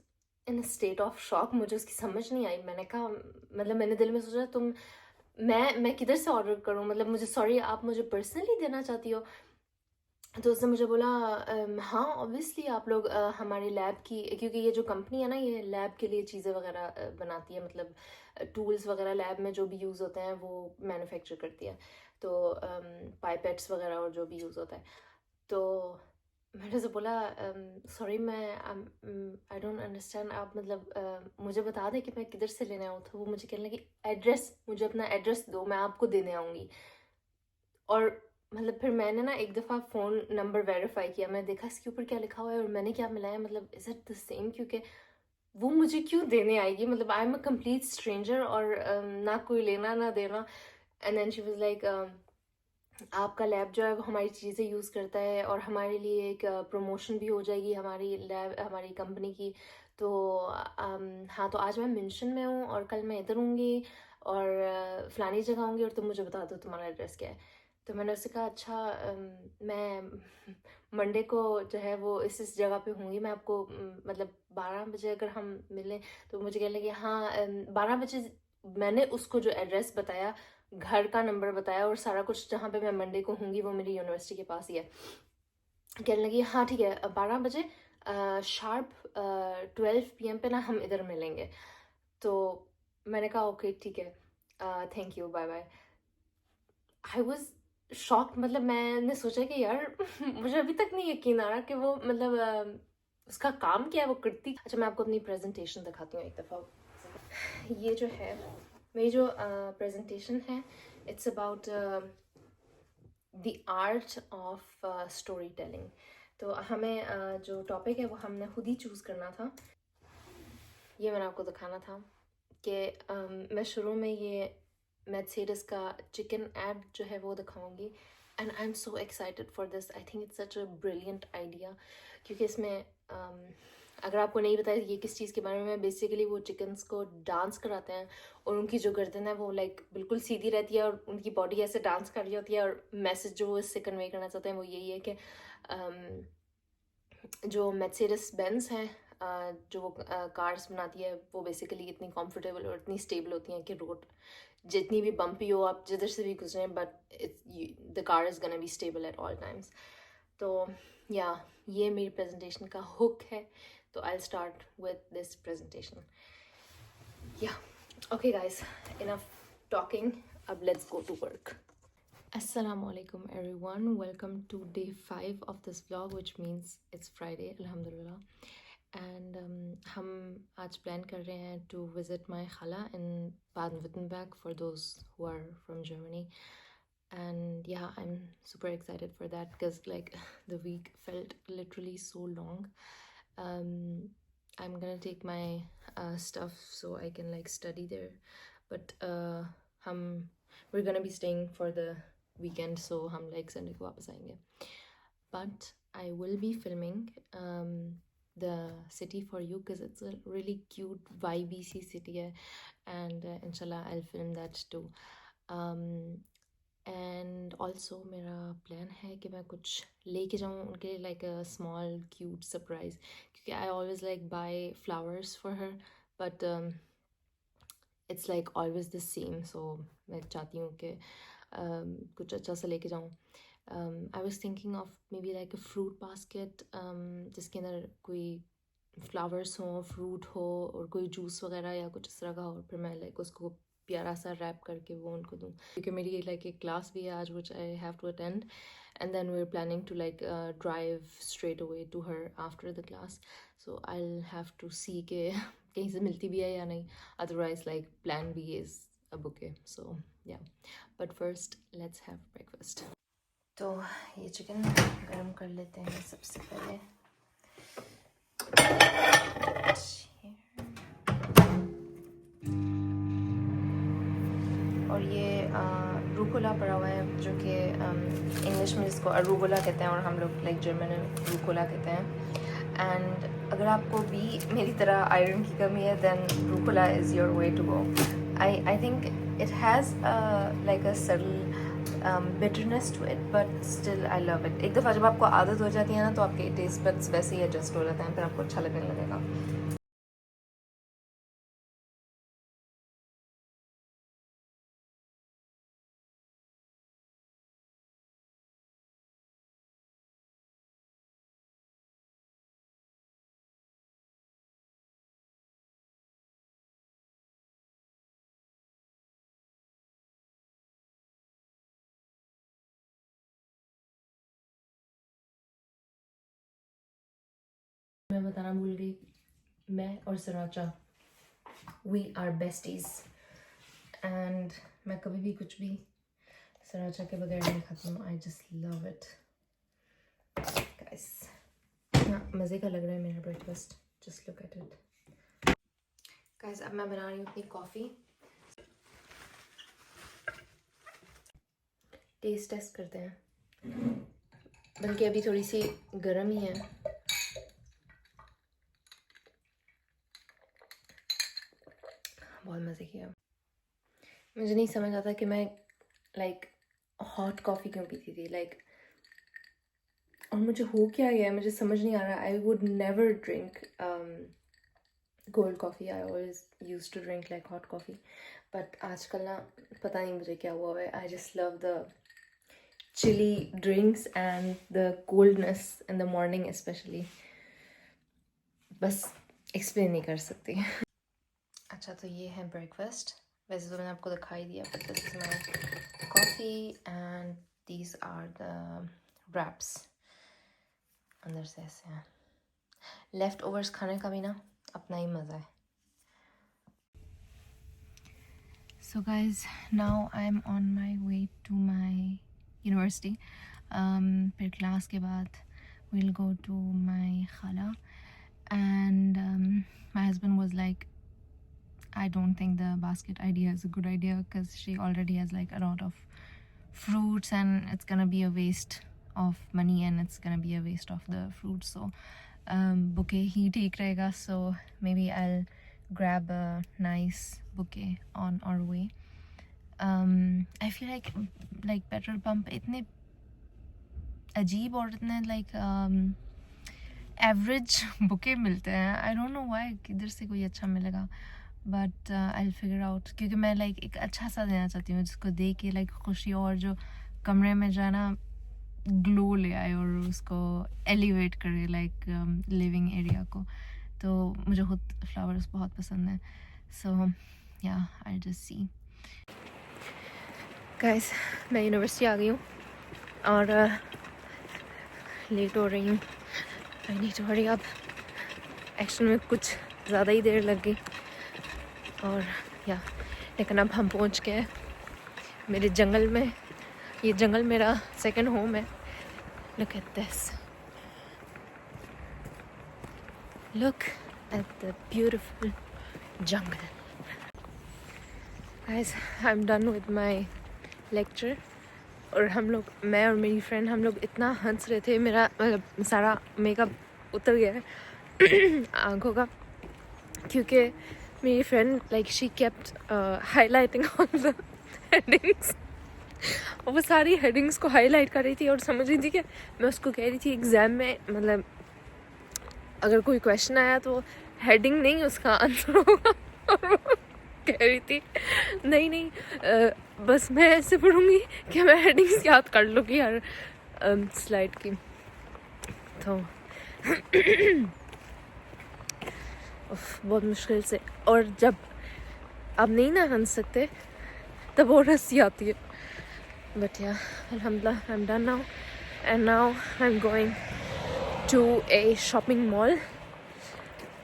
in state of shock, मुझे उसकी समझ नहीं आई। मैंने कहा, मतलब मैंने दिल में सोचा तुम मैं किधर से ऑर्डर करूँ, मतलब मुझे सॉरी आप मुझे पर्सनली देना चाहती हो। तो उसने मुझे बोला हाँ ऑब्वियसली आप लोग हमारी लैब की, क्योंकि ये जो कंपनी है ना ये लैब के लिए चीज़ें वगैरह बनाती है, मतलब टूल्स वगैरह लैब में जो भी यूज़ होते हैं वो मैन्युफैक्चर करती है। तो पाइपेट्स वगैरह और जो भी यूज़ होता है। तो मैंने उसे बोला सॉरी मैं आई डोंट अंडरस्टैंड, आप मतलब मुझे बता दें कि मैं किधर से लेने आऊँ। तो वो मुझे कहने लगी एड्रेस, मुझे अपना एड्रेस दो, मैं आपको देने आऊँगी। और मतलब फिर मैंने ना एक दफ़ा फ़ोन नंबर वेरीफाई किया, मैं देखा इसके ऊपर क्या लिखा हुआ है और मैंने क्या मिलाया, मतलब इज़ इट द सेम, क्योंकि वो मुझे क्यों देने आएगी, मतलब I am a complete stranger और ना कोई लेना ना देना। And then she was like आपका लैब जो है वो हमारी चीज़ें यूज़ करता है और हमारे लिए एक प्रमोशन भी हो जाएगी हमारी लैब हमारी कंपनी की। तो हाँ, तो आज मैं मेंशन में हूँ और कल मैं इधर होंगी और फ़लानी जगह होंगी और तुम मुझे बता दो तुम्हारा एड्रेस क्या है। तो मैंने उससे कहा अच्छा मैं मंडे को जो है वो इस जगह पे होंगी, मैं आपको मतलब 12 बजे अगर हम मिलें। तो मुझे कहने लगे हाँ 12 बजे। मैंने उसको जो एड्रेस बताया, घर का नंबर बताया और सारा कुछ जहाँ पे मैं मंडे को होंगी वो मेरी यूनिवर्सिटी के पास ही है। कहने लगी हाँ ठीक है 12 बजे शार्प 12 PM पे ना हम इधर मिलेंगे। तो मैंने कहा ओके ठीक है, thank you bye bye. I was shocked, मतलब मैंने सोचा कि यार मुझे अभी तक नहीं यकीन आ रहा कि वो मतलब उसका काम क्या है वो करती। अच्छा मैं आपको अपनी प्रेजेंटेशन दिखाती हूँ एक दफ़ा। ये जो है मेरी जो प्रेजेंटेशन है, it's about the art of story telling. तो हमें जो टॉपिक है वो हमने खुद ही चूज़ करना था। ये मैंने आपको दिखाना था कि मैं शुरू में ये मैथसेडस का चिकन ऐड जो है वो दिखाऊंगी। And I am so excited for this, I think it's such a brilliant idea. क्योंकि इसमें अगर आपको नहीं पता ये किस चीज़ के बारे में, बेसिकली वो चिकन्स को डांस कराते हैं और उनकी जो गर्दन है वो लाइक बिल्कुल सीधी रहती है और उनकी बॉडी ऐसे डांस कर रही होती है। और मैसेज जो वो इससे कन्वे करना चाहते हैं वो यही है कि जो मैर्सिडीज बेंज हैं जो वो कार्स बनाती है वो बेसिकली इतनी कंफर्टेबल और इतनी स्टेबल होती हैं कि रोड जितनी भी बम्पी हो आप जिधर से भी गुजरें but the car is gonna be stable at all times. तो या ये मेरी प्रेजेंटेशन का हुक है। तो I start with this presentation. Yeah okay guys, enough talking, अब let's go to work. Assalamu alaikum everyone, welcome to day 5 of this vlog, which means it's Friday, alhamdulillah. And हम आज प्लान कर रहे हैं to visit my khala in Baden-Württemberg for those who are from Germany. And yeah, I'm super excited for that because like the week felt literally so long. I'm gonna take my stuff so I can like study there, but we're gonna be staying for the weekend, so हम like Sunday को वापस आएंगे. But I will be filming the city for you because it's a really cute vibey city है, and inshallah I'll film that too. And also मेरा प्लान है कि मैं कुछ लेके जाऊँ उनके लिए, like a small cute surprise, क्योंकि I always like buy flowers for her but it's like always the same. So मैं चाहती हूँ कि कुछ अच्छा सा लेके जाऊँ। I was thinking of maybe like a fruit basket जिसके अंदर कोई फ्लावर्स हों, फ्रूट हो और कोई जूस वगैरह या कुछ इस तरह का हो, फिर मैं लाइक उसको प्यारा सा रैप करके वो उनको दूँ, क्योंकि मेरी लाइक एक क्लास भी है आज which I have to attend and then we are planning to like drive straight away to her after the class. So I will have to see के कहीं से मिलती भी है या नहीं, otherwise like plan B is a bouquet. So yeah, but first let's have breakfast. तो ये चिकन गर्म कर लेते हैं सबसे पहले। और ये रूकोला पड़ा हुआ है जो कि इंग्लिश में इसको अरूगोला कहते हैं और हम लोग लाइक जर्मन में रूकोला कहते हैं। एंड अगर आपको भी मेरी तरह आयरन की कमी है then rucola is your way to go. I think it has like a subtle bitterness to it but still I love it. एक दफ़ा जब आपको आदत हो जाती है ना तो आपके टेस्ट बड्स वैसे ही एडजस्ट हो जाते हैं, फिर आपको अच्छा लगने लगेगा। मैं बताना भूल गई, मैं और सराचा वी आर बेस्टीज। एंड मैं कभी भी कुछ भी सराचा के बगैर नहीं खाती हूँ. I just love it. Guys, हाँ मज़े का लग रहा है मेरा breakfast. Just look at it. Guys, अब मैं बना रही हूँ अपनी कॉफ़ी. टेस्ट करते हैं. बल्कि अभी थोड़ी सी गर्म ही है. बहुत मज़े किया. मुझे नहीं समझ आता कि मैं लाइक हॉट कॉफ़ी क्यों पीती थी लाइक. और मुझे हो क्या गया है मुझे समझ नहीं आ रहा. I would never drink cold coffee. I always use to drink like hot coffee. But आजकल ना पता नहीं मुझे क्या हुआ है. I just love the chilly drinks and the coldness in the morning especially. बस एक्सप्लेन नहीं कर सकती. अच्छा तो ये है ब्रेकफास्ट. वैसे तो मैंने आपको दिखाई दिया but this is my coffee and these are the wraps. अंदर से ऐसे हैं. लेफ्ट ओवर्स खाने का भी ना अपना ही मज़ा है. So guys, now I'm on my way to my university. फिर क्लास के बाद we'll go to my khala, and my husband was like, I don't think the basket idea is a good idea because she already has like a lot of fruits and it's gonna be a waste of money and it's gonna be a waste of the fruits. So bouquet ही ठीक रहेगा. So maybe I'll grab a nice bouquet on our way. I feel like petrol pump इतने अजीब और इतने like एवरेज बुके मिलते हैं. I don't know why. किधर से कोई अच्छा मिलेगा. बट आई फिगर आउट क्योंकि मैं लाइक एक अच्छा सा देना चाहती हूँ जिसको देख के लाइक खुशी और जो कमरे में जाना ग्लो ले आए और उसको एलिवेट करे लाइक लिविंग एरिया को. तो मुझे खुद फ्लावर्स बहुत पसंद है. So yeah I just see. Guys मैं यूनिवर्सिटी आ गई हूँ और लेट हो रही हूँ. I need to hurry up. Actual में कुछ ज़्यादा ही देर लग गई और या लेकिन अब हम पहुँच गए मेरे जंगल में. ये जंगल मेरा सेकंड होम है. Look at this. Look at the beautiful jungle. Guys I am done with my lecture. और हम लोग मैं और मेरी फ्रेंड हम लोग इतना हंस रहे थे. मेरा मतलब सारा मेकअप उतर गया है आँखों का क्योंकि मेरी friend like she kept highlighting on the headings. और वो सारी हेडिंग्स को हाईलाइट कर रही थी और समझ रही थी कि मैं उसको कह रही थी एग्ज़ाम में मतलब अगर कोई क्वेश्चन आया तो हेडिंग नहीं उसका आंसर होगा. और वो कह रही थी नहीं बस मैं ऐसे पढ़ूँगी कि मैं हेडिंग्स याद कर लूँगी हर स्लाइड की. तो बहुत मुश्किल से. और जब आप नहीं ना हंस सकते तब और हंसी आती है. बट या अल्हम्दुलिल्लाह I am done now and now I am going to a shopping mall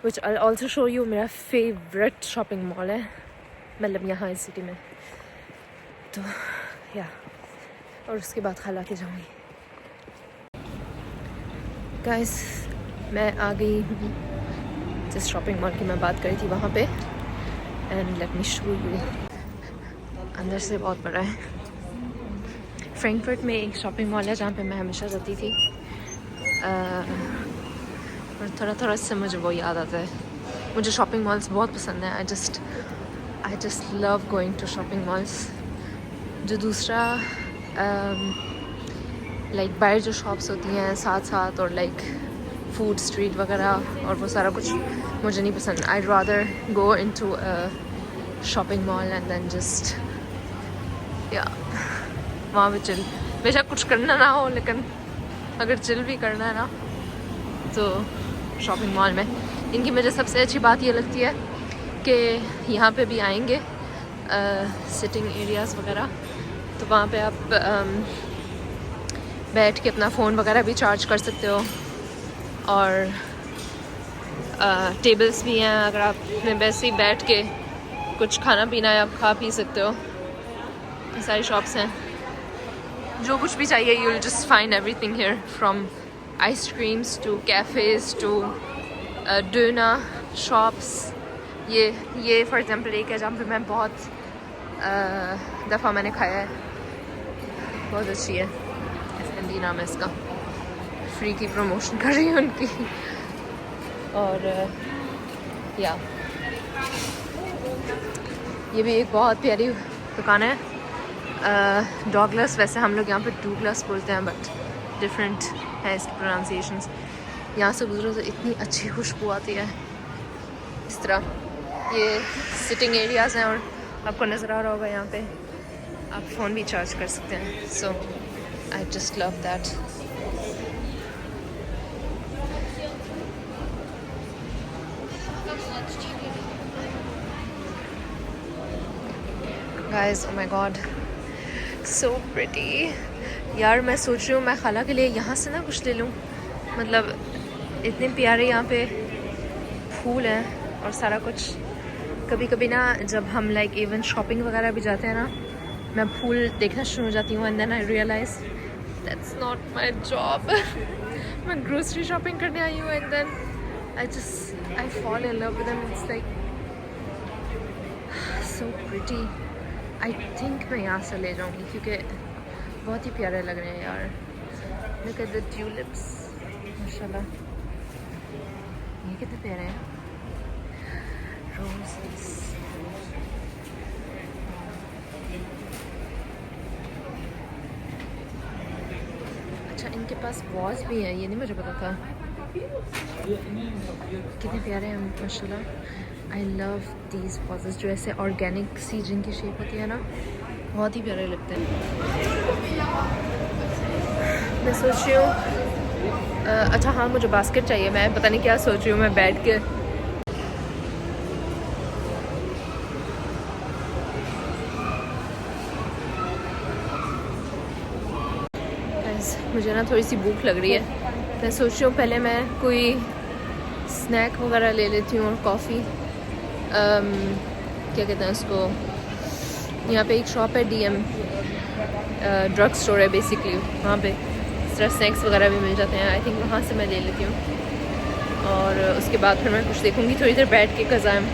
which I also show you. मेरा फेवरेट शॉपिंग मॉल है मतलब यहाँ इस सिटी में. तो या और उसके बाद खाला के जाऊँगी. गाइस मैं आ गई हूँ जिस शॉपिंग मॉल की मैं बात करी थी वहाँ पे. And let me show you. अंदर से बहुत बड़ा है. फ्रैंकफर्ट में एक शॉपिंग मॉल है जहाँ पे मैं हमेशा जाती थी. और थोड़ा थोड़ा से मुझे वो याद आता है. मुझे शॉपिंग मॉल्स बहुत पसंद है. I just love going to shopping malls. जो दूसरा लाइक बाहर जो शॉप्स होती हैं साथ साथ और लाइक फूड स्ट्रीट वगैरह और वो सारा कुछ मुझे नहीं पसंद. I rather go into a shopping mall and then just yeah वहाँ पे चिल. बेशक कुछ करना ना हो लेकिन अगर चिल भी करना है ना तो शॉपिंग मॉल में. इनकी मुझे सबसे अच्छी बात ये लगती है कि यहाँ पे भी आएंगे सिटिंग एरियाज़ वगैरह तो वहाँ पे आप बैठ के अपना फ़ोन वगैरह भी चार्ज कर सकते हो. और टेबल्स भी हैं अगर आप वैसे ही बैठ के कुछ खाना पीना है आप खा पी सकते हो. ये सारी शॉप्स हैं. जो कुछ भी चाहिए you will just find everything here, from ice creams to cafes to doner shops. ये फॉर एग्जांपल एक है जहाँ पे मैं बहुत दफ़ा मैंने खाया है, बहुत अच्छी है। एफएनडी नाम है इसका, फ्री की प्रमोशन कर रही है उनकी। और या ये भी एक बहुत प्यारी दुकान है, डॉगलस। वैसे हम लोग यहाँ पे डूगलस बोलते हैं बट डिफरेंट है इसकी प्रोनाउंसिएशंस। यहाँ से गुजरो तो इतनी अच्छी खुशबू आती है। इस तरह ये सिटिंग एरियाज़ हैं और आपको नज़र आ रहा होगा यहाँ पे आप फ़ोन भी चार्ज कर सकते हैं। So I just love that. Guys oh my god so pretty. यार मैं सोच रही हूँ मैं खाला के लिए यहाँ से ना कुछ ले लूँ, मतलब इतने प्यारे यहाँ पे फूल हैं और सारा कुछ। कभी कभी ना जब हम लाइक इवन शॉपिंग वगैरह भी जाते हैं ना, मैं फूल देखना शुरू हो जाती हूँ and then I realize that's not my job. मैं ग्रोसरी शॉपिंग करने आई हूँ and then I fall in love with them. It's like so pretty. I think मैं यहाँ से ले जाऊँगी क्योंकि बहुत ही प्यारे लग रहे हैं यार। लुक एट द ट्यूलिप्स, माशाल्लाह ये कितने प्यारे हैं। रोजेस, अच्छा इनके पास वॉज भी है, ये नहीं मुझे पता था। कितने प्यारे हैं माशाल्लाह। आई लव दीज वॉजेस जो ऐसे ऑर्गेनिक सी जिनकी शेप होती है ना, बहुत ही प्यारे लगते हैं। मैं सोच रही हूँ अच्छा हाँ मुझे बास्केट चाहिए। मैं पता नहीं क्या सोच रही हूँ, मैं बैठ के मुझे ना थोड़ी सी भूख लग रही है। मैं सोच रही हूँ पहले मैं कोई स्नैक वगैरह ले लेती हूँ और कॉफ़ी। क्या कहते हैं उसको, यहाँ पे एक शॉप है डीएम, ड्रग स्टोर है बेसिकली, वहाँ पे इस तरह स्नैक्स वगैरह भी मिल जाते हैं। आई थिंक वहाँ से मैं ले लेती हूँ और उसके बाद फिर मैं कुछ देखूँगी थोड़ी देर बैठ के, cuz I am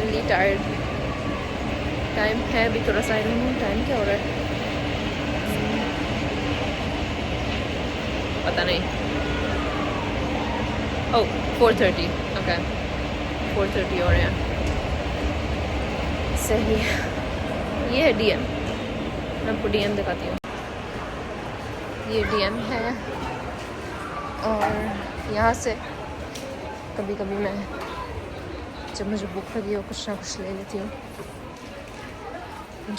really tired. Time है अभी थोड़ा सा, आई डोंट नो टाइम क्या हो रहा है, पता नहीं। ओह 4:30, ओके 4:30 हो रहे हैं, सही। ये है डीएम, मैं आपको डीएम दिखाती हूँ। ये डीएम है और यहाँ से कभी कभी मैं जब मुझे भूख लगी हो कुछ ना कुछ ले लेती हूँ।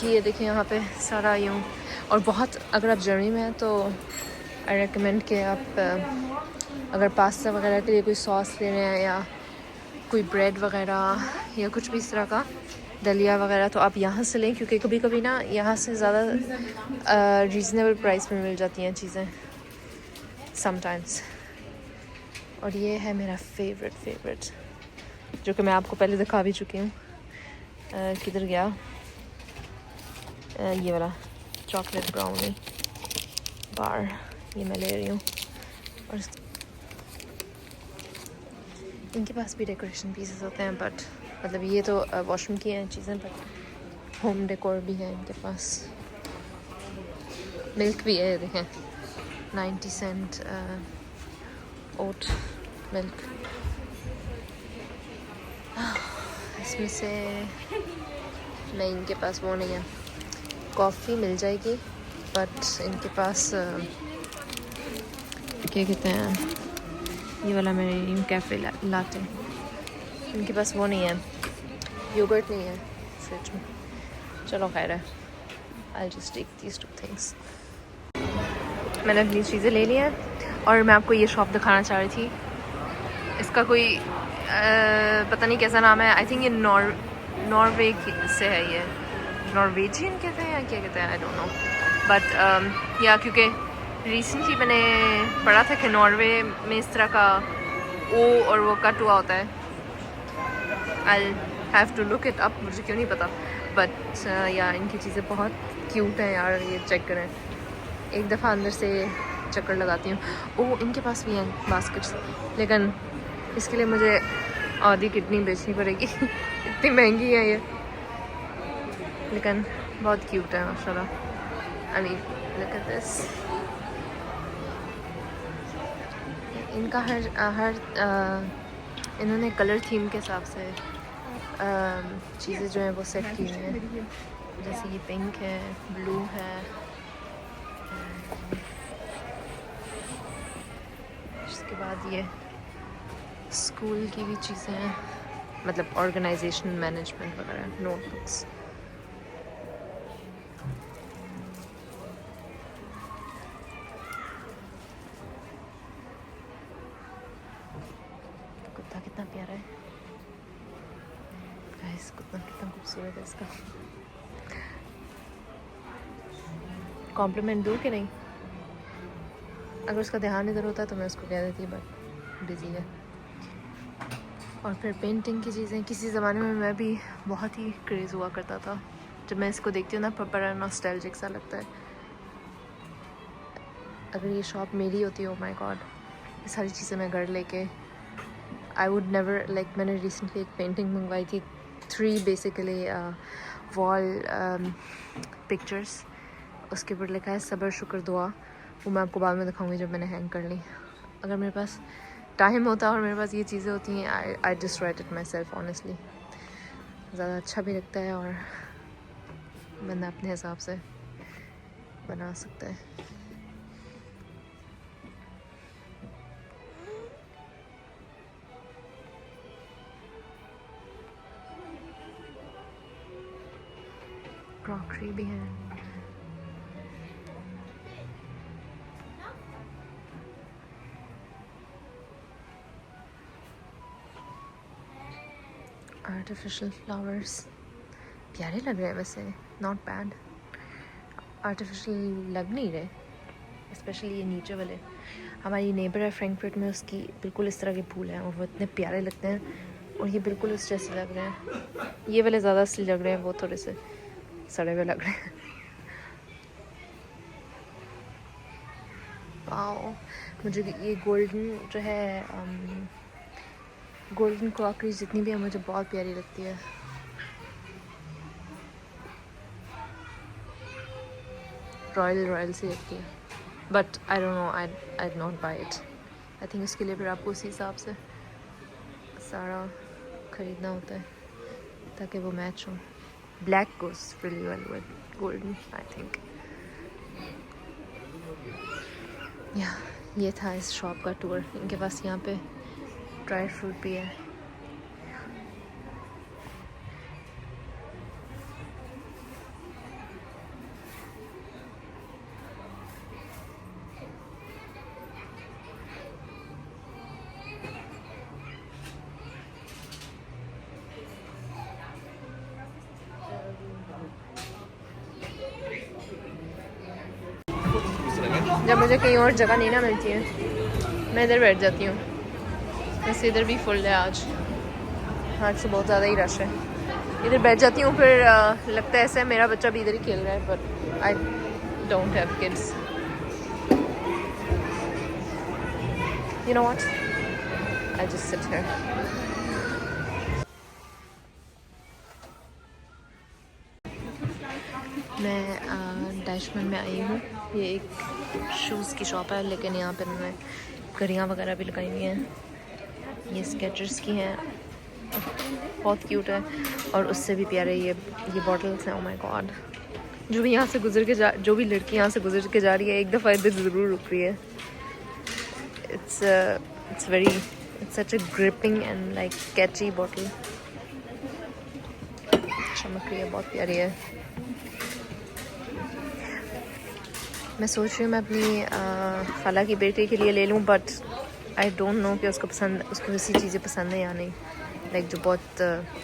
ये देखिए यहाँ पे सारा यूँ, और बहुत अगर आप जर्मनी में हैं तो आई रेकमेंड कि आप अगर पास्ता वगैरह के लिए कोई सॉस ले रहे हैं या कोई ब्रेड वगैरह या कुछ भी इस तरह का दलिया वगैरह, तो आप यहाँ से लें क्योंकि कभी कभी ना यहाँ से ज़्यादा रीज़नेबल प्राइस में मिल जाती हैं चीज़ें समटाइम्स। और ये है मेरा फेवरेट जो कि मैं आपको पहले दिखा भी चुकी हूँ। किधर गया ये वाला चॉकलेट ब्राउनी बार, ये मैं ले रही हूँ। और इनके पास भी डेकोरेशन पीसेस होते हैं, बट मतलब ये तो वॉशरूम की हैं चीज़ें, बट होम डेकोर भी है इनके पास। मिल्क भी है, देखें 90 सेंट ओट मिल्क। इसमें से नहीं, इनके पास वो नहीं है। कॉफ़ी मिल जाएगी बट इनके पास क्या कहते हैं, ये वाला मेरे कैफ़े लाते, इनके पास वो नहीं है, योगर्ट नहीं है फ्रिज में। चलो खैर है, I just take these 2 things. मैंने अपनी चीज़ें ले ली हैं और मैं आपको ये शॉप दिखाना चाह रही थी। इसका कोई पता नहीं कैसा नाम है। आई थिंक ये नॉर्वे से है, ये नॉर्वेजियन कहते हैं या क्या कहते हैं, आई डोंट नो। बट या क्योंकि रिसेंटली मैंने पढ़ा था कि नॉर्वे में इस तरह का ओ और वो कट हुआ होता है। I have to look it up, मुझे क्यों नहीं पता। बट या इनकी चीज़ें बहुत क्यूट हैं यार, ये चेक करें। एक दफ़ा अंदर से चक्कर लगाती हूँ। ओह, इनके पास भी हैं बास्केट्स, लेकिन इसके लिए मुझे आधी किडनी बेचनी पड़ेगी इतनी महंगी है ये, लेकिन बहुत क्यूट है माशाल्लाह। I mean look at this. इनका हर इन्होंने कलर थीम के हिसाब से चीज़ें जो हैं वो सेट की हुई हैं, जैसे ये पिंक है, ब्लू है, इसके बाद ये स्कूल की भी चीज़ें हैं, मतलब ऑर्गेनाइजेशन मैनेजमेंट वगैरह, नोटबुक्स। कुत्ता कितना प्यारा है गाइस, कुत्ता कितना खूबसूरत है इसका। कॉम्प्लीमेंट दूँ कि नहीं? अगर उसका ध्यान इधर होता तो मैं उसको कह देती, बट बिज़ी है। और फिर पेंटिंग की चीज़ें, किसी ज़माने में मैं भी बहुत ही क्रेज़ हुआ करता था। जब मैं इसको देखती हूँ ना, बड़ा नॉस्टैल्जिक सा लगता है। अगर ये शॉप मेरी होती, ओ माय गॉड, ये सारी चीज़ें मैं घर लेके, आई वुड नेवर, लाइक मैंने रिसेंटली एक पेंटिंग मंगवाई थी, 3 बेसिकली वॉल पिक्चर्स, उसके ऊपर लिखा है सब्र शुक्र दुआ। वो मैं आपको बाद में दिखाऊंगी जब मैंने हैंग कर ली। अगर मेरे पास टाइम होता और मेरे पास ये चीज़ें होती हैं, I just right it my self honestly. ज़्यादा अच्छा भी लगता है और बंदा अपने हिसाब से बना सकता है। क्रॉकरी भी है। आर्टिफिशियल फ्लावर्स प्यारे लग रहे हैं वैसे, नॉट बैड। आर्टिफिशियल लग नहीं रहे, स्पेशली ये नीचे वाले। हमारी नेबर है फ्रैंकफर्ट में, उसकी बिल्कुल इस तरह के फूल हैं और वो इतने प्यारे लगते हैं, और ये बिल्कुल उस जैसे लग रहे हैं। ये वाले ज़्यादा असली लग रहे हैं, वो थोड़े से सड़े हुए लग रहे हैं। वाओ, मुझे ये गोल्डन जो है, गोल्डन क्रॉकरी जितनी भी है मुझे बहुत प्यारी लगती है। रॉयल सी लगती है, but I don't know, I not buy it. I think इसके लिए फिर आपको उसी हिसाब से सारा ख़रीदना होता है ताकि वो मैच हो। Black goes really well with golden, I think. या ये था इस शॉप का टूर। इनके पास यहाँ पे ड्राई फ्रूट भी है। जब मुझे कहीं और जगह नहीं ना मिलती है, मैं इधर बैठ जाती हूँ। वैसे इधर भी फुल है आज से बहुत ज़्यादा ही रश है। इधर बैठ जाती हूँ, फिर लगता है ऐसा मेरा बच्चा भी इधर ही खेल रहा है, but I don't have kids. You know what, I just sit here. मैं डैशमैन में आई हूँ। ये एक शूज़ की शॉप है, लेकिन यहाँ पर उन्होंने घड़ियाँ वगैरह भी लगाई हुई हैं। ये स्केचर्स की हैं, बहुत क्यूट है, और उससे भी प्यारे ये बॉटल्स हैं। ओ माय गॉड, जो भी यहाँ से गुजर के जो भी लड़की यहाँ से गुजर के जा रही है, एक दफ़ा इधर ज़रूर रुक रही है। It's such a gripping and like catchy bottle. चमक रही है, बहुत प्यारी है। मैं सोच रही हूँ मैं अपनी खाला की बेटी के लिए ले लूँ, बट आई डोंट नो कि उसको ऐसी चीज़ें पसंद है या नहीं। लाइक जो बहुत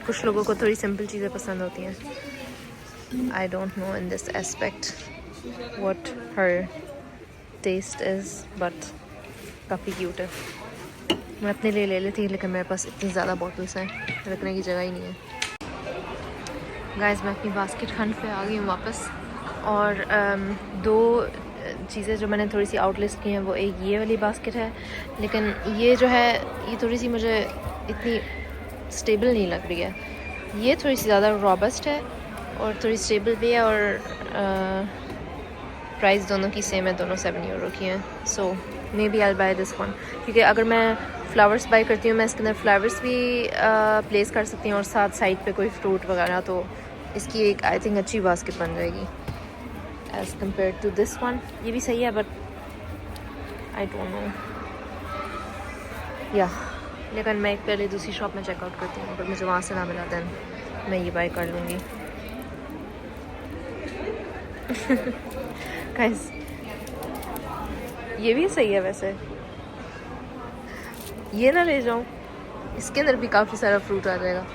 कुछ लोगों को थोड़ी सिंपल चीज़ें पसंद होती हैं। I don't know in this aspect what her taste is, but काफ़ी क्यूट है। मैं अपने लिए ले लेती, लेकिन मेरे पास इतनी ज़्यादा बॉटल्स हैं, रखने की जगह ही नहीं है। गाइस, मैं अपनी बास्केट खंड पे आ गई हूँ वापस, और चीज़ें जो मैंने थोड़ी सी आउटलिस्ट की हैं वो एक ये वाली बास्केट है, लेकिन ये जो है ये थोड़ी सी मुझे इतनी स्टेबल नहीं लग रही है। ये थोड़ी सी ज़्यादा रॉबस्ट है और थोड़ी स्टेबल भी है, और प्राइस दोनों की सेम है, दोनों 7 यूरो की हैं। So maybe I buy this one, क्योंकि अगर मैं फ्लावर्स बाय करती हूँ मैं इसके अंदर फ्लावर्स भी प्लेस कर सकती हूँ और साथ साइड पे कोई फ्रूट वगैरह, तो इसकी एक आई थिंक अच्छी बास्केट बन जाएगी as compare to this one. ये भी सही है बट आई डोंट नो या, लेकिन मैं एक पहले दूसरी शॉप में चेकआउट करती हूँ, अगर मुझे वहाँ से ना मिला देन मैं ये बाय कर लूँगी। गाइस ये भी सही है वैसे, ये ना ले जाऊँ, इसके अंदर भी काफ़ी सारा फ्रूट आ जाएगा।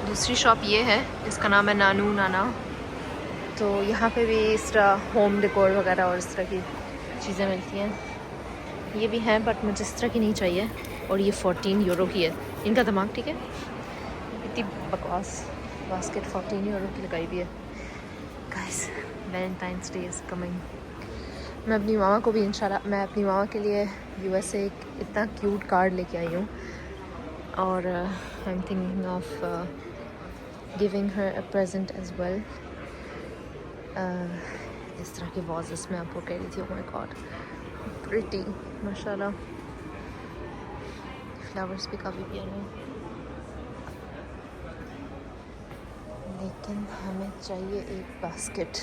दूसरी शॉप ये है, इसका नाम है नानू नाना। तो यहाँ पे भी इस तरह होम डेकोर वगैरह और इस तरह की चीज़ें मिलती हैं। ये भी हैं बट मुझे इस तरह की नहीं चाहिए, और ये 14 यूरो की है। इनका दिमाग ठीक है, इतनी बकवास बास्केट 14 यूरो की लगाई भी है। Guys Valentine's day is coming. मैं अपनी मामा को भी इंशाल्लाह, मैं अपनी मामा के लिए यूएस से एक इतना क्यूट कार्ड लेके आई हूँ, और I am thinking of giving her a present as well. इस तरह के वाजेस मैं आपको कह रही थी, ओह माय गॉड प्रिटी, माशाल्लाह। फ्लावर्स भी काफ़ी प्यारे हैं, लेकिन हमें चाहिए एक बास्केट।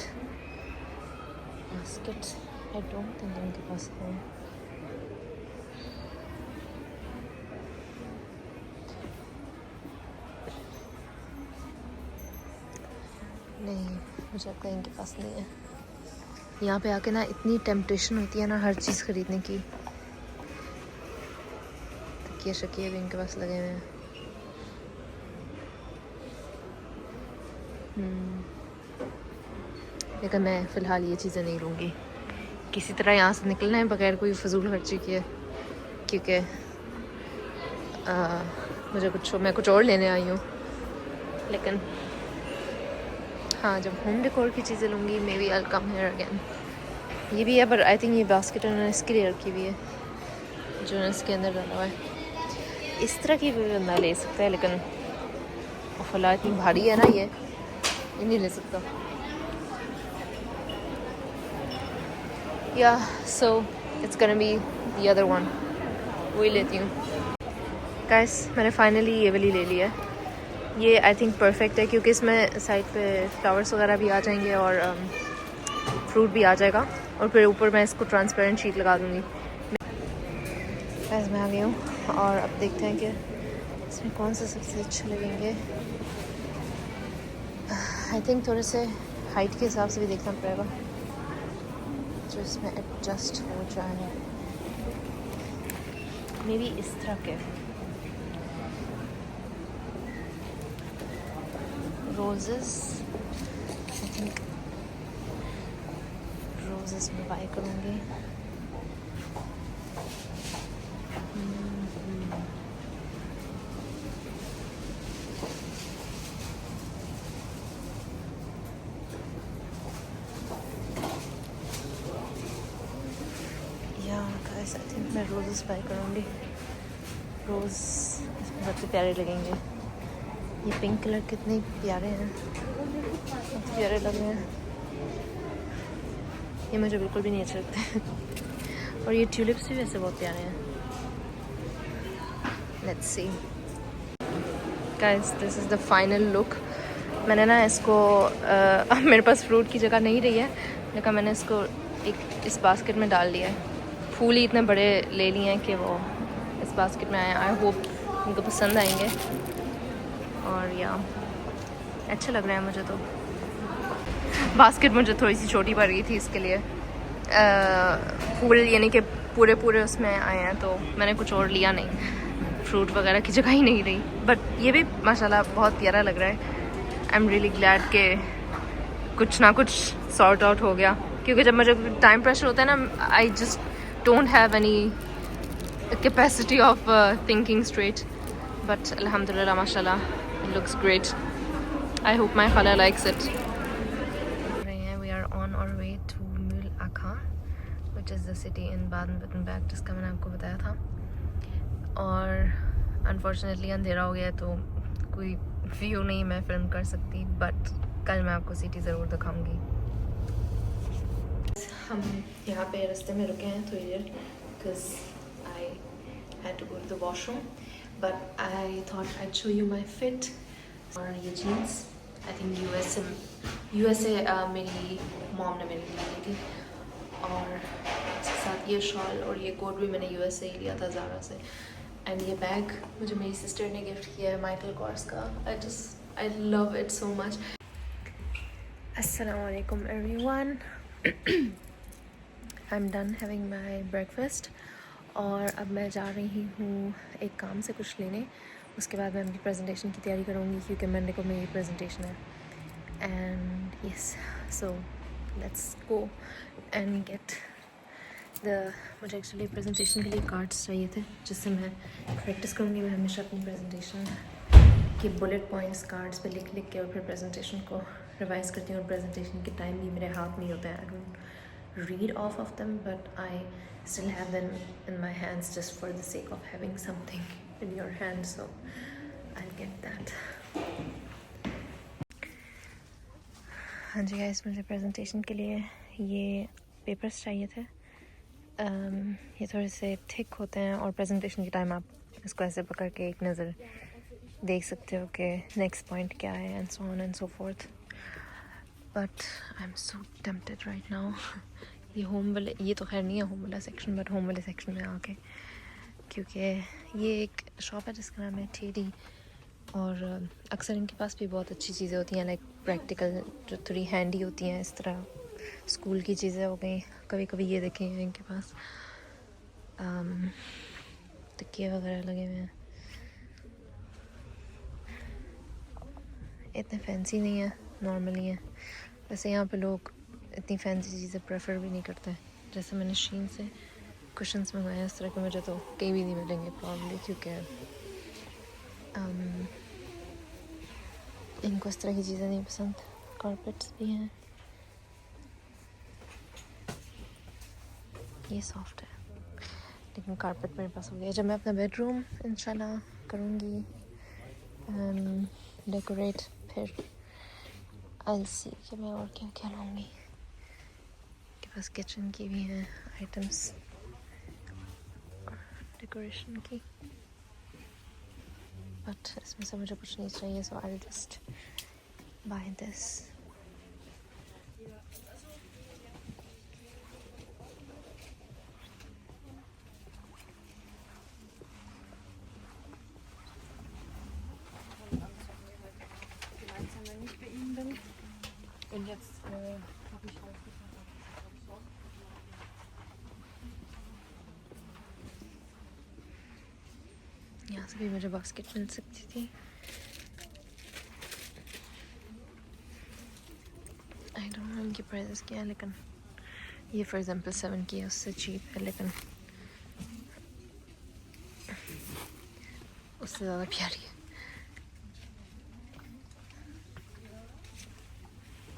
आई डोंट थिंक इनके पास है। नहीं, मुझे लगता है इनके पास नहीं है। यहाँ पे आके ना इतनी टेम्पटेशन होती है ना हर चीज़ ख़रीदने की। तकिए शकिए भी इनके पास लगे हुए हैं। लेकिन मैं फ़िलहाल ये चीज़ें नहीं लूँगी, किसी तरह यहाँ से निकलना है बगैर कोई फजूल खर्ची किए, क्योंकि मैं कुछ और लेने आई हूँ। लेकिन हाँ, जब होम डेकोर की चीज़ें लूँगी maybe I come here again. ये भी है पर आई थिंक ये बास्केट उन्होंने इसके लिए रखी हुई है जो इसके अंदर डाला हुआ है। इस तरह की भी बंदा ले सकता है, लेकिन फ़िलहाल इतनी भारी है ना ये नहीं ले सकता। या so it's gonna be the other one, वही लेती हूँ। गाइस मैंने फाइनली ये वाली ले लिया है। ये आई थिंक परफेक्ट है, क्योंकि इसमें साइड पे फ्लावर्स वगैरह भी आ जाएंगे और फ्रूट भी आ जाएगा, और फिर ऊपर मैं इसको ट्रांसपेरेंट शीट लगा दूँगी। गाइस मैं आ गई हूँ, और अब देखते हैं कि इसमें कौन से सबसे अच्छे लगेंगे। आई थिंक थोड़े से हाइट के हिसाब से भी देखना पड़ेगा जो इसमें एडजस्ट हो जाए। मे बी इस तरह के रोजेस, आई थिंक रोजेस में बाय करूँगी। गाइस आई थिंक मैं रोजेस बाय करूँगी। रोज़ सबसे प्यारे लगेंगे। ये पिंक कलर कितने प्यारे हैं, बहुत प्यारे लग रहे हैं। ये मुझे बिल्कुल भी नहीं अच्छे लगते। और ये ट्यूलिप्स भी वैसे बहुत प्यारे हैं। Let's see guys, this is the final look. मैंने ना इसको अब मेरे पास फ्रूट की जगह नहीं रही है, लेकिन मैंने इसको एक इस बास्केट में डाल लिया है। फूल ही इतने बड़े ले लिए हैं कि वो इस बास्केट में आए। आई होप उनको पसंद आएंगे, और या अच्छा लग रहा है मुझे तो। बास्केट मुझे थोड़ी सी छोटी पड़ गई थी इसके लिए। फूल यानी कि पूरे उसमें आए हैं, तो मैंने कुछ और लिया नहीं, फ्रूट वगैरह की जगह ही नहीं रही। बट ये भी माशाल्लाह बहुत प्यारा लग रहा है। आई एम रियली ग्लैड के कुछ ना कुछ सॉर्ट आउट हो गया, क्योंकि जब मुझे टाइम प्रेशर होता है ना, I just don't have any capacity of thinking straight. But अल्हम्दुलिल्लाह माशाल्लाह, it looks great. I hope my khala likes it. We are on our way to Mul Akha, which is the city in Baden-Württemberg जिसका मैंने आपको बताया था. और unfortunately अंधेरा हो गया है तो कोई व्यू नहीं मैं फिल्म कर सकती, बट कल मैं आपको सिटी ज़रूर दिखाऊंगी. हम यहाँ पे रास्ते में रुके हैं थोड़ी देर because I had to go to the washroom, but I thought I'd show you my fit. और ये jeans I think USA मेरी मॉम ने मेरे लिए ली थी, और इसके साथ ये शॉल और ये कोट भी मैंने US से ही लिया था ज़ारा से. एंड ये बैग मुझे मेरी सिस्टर ने गिफ्ट किया है माइकल कॉर्स का. I love it so much. Assalamu alaikum everyone. I'm done having my breakfast और अब मैं जा रही हूँ एक काम से कुछ लेने. उसके बाद मैं अपनी प्रेजेंटेशन की तैयारी करूँगी क्योंकि मंडे को मेरी प्रेजेंटेशन है. And yes, so let's go and get मुझे एक्चुअली प्रेजेंटेशन के लिए कार्ड्स चाहिए थे जिससे मैं प्रैक्टिस करूँगी. मैं हमेशा अपनी प्रेजेंटेशन के बुलेट पॉइंट्स कार्ड्स पे लिख के और फिर प्रेजेंटेशन को रिवाइज करती हूँ. और प्रेजेंटेशन के टाइम भी मेरे हाथ नहीं होते हैं. I don't read of them but I still have them in my hands just for the sake of having something in your hand. So I get that. हाँ जी गाइस, मुझे प्रेजेंटेशन के लिए ये पेपर्स चाहिए थे. ये थोड़े से थिक होते हैं और प्रेजेंटेशन के टाइम आप इसको ऐसे पकड़ के एक नज़र देख सकते हो कि नेक्स्ट पॉइंट क्या है and so on and so fourth. But I am so tempted right now. ये होम वाले, ये तो खैर नहीं है होम वाला सेक्शन, बट होम वाले सेक्शन में आके, क्योंकि ये एक शॉप है जिसका नाम है टेडी, और अक्सर इनके पास भी बहुत अच्छी चीज़ें होती हैं, लाइक प्रैक्टिकल जो थोड़ी हैंडी होती हैं. इस तरह स्कूल की चीज़ें हो गई. कभी कभी ये देखें इनके पास तकिए वगैरह लगे हुए हैं. इतने फैंसी नहीं है, नॉर्मली है. वैसे यहाँ पे लोग इतनी फैंसी चीज़ें प्रेफर भी नहीं करते. जैसे मैंने शीन से कुशन्स मंगाए हैं, इस तरह के मुझे तो कहीं भी नहीं मिलेंगे प्रॉब्ली, क्योंकि इनको इस तरह की चीज़ें नहीं पसंद. कारपेट्स भी हैं, ये सॉफ्ट है, लेकिन कारपेट मेरे पास हो गया. जब मैं अपना बेडरूम इंशाल्लाह करूँगी डेकोरेट, फिर आई सी कि मैं और क्या क्या लूँगी. के पास किचन की भी हैं आइटम्स डेकोरेशन की, बट इसमें से मुझे कुछ नहीं चाहिए, so I just buy this. Und jetzt habe ich यहाँ से भी मुझे बास्केट मिल सकती थी. आई डोंट नो इनकी प्राइसेस क्या है, लेकिन ये फॉर एग्जांपल 7 की है, उससे चीप है लेकिन उससे ज़्यादा प्यारी है.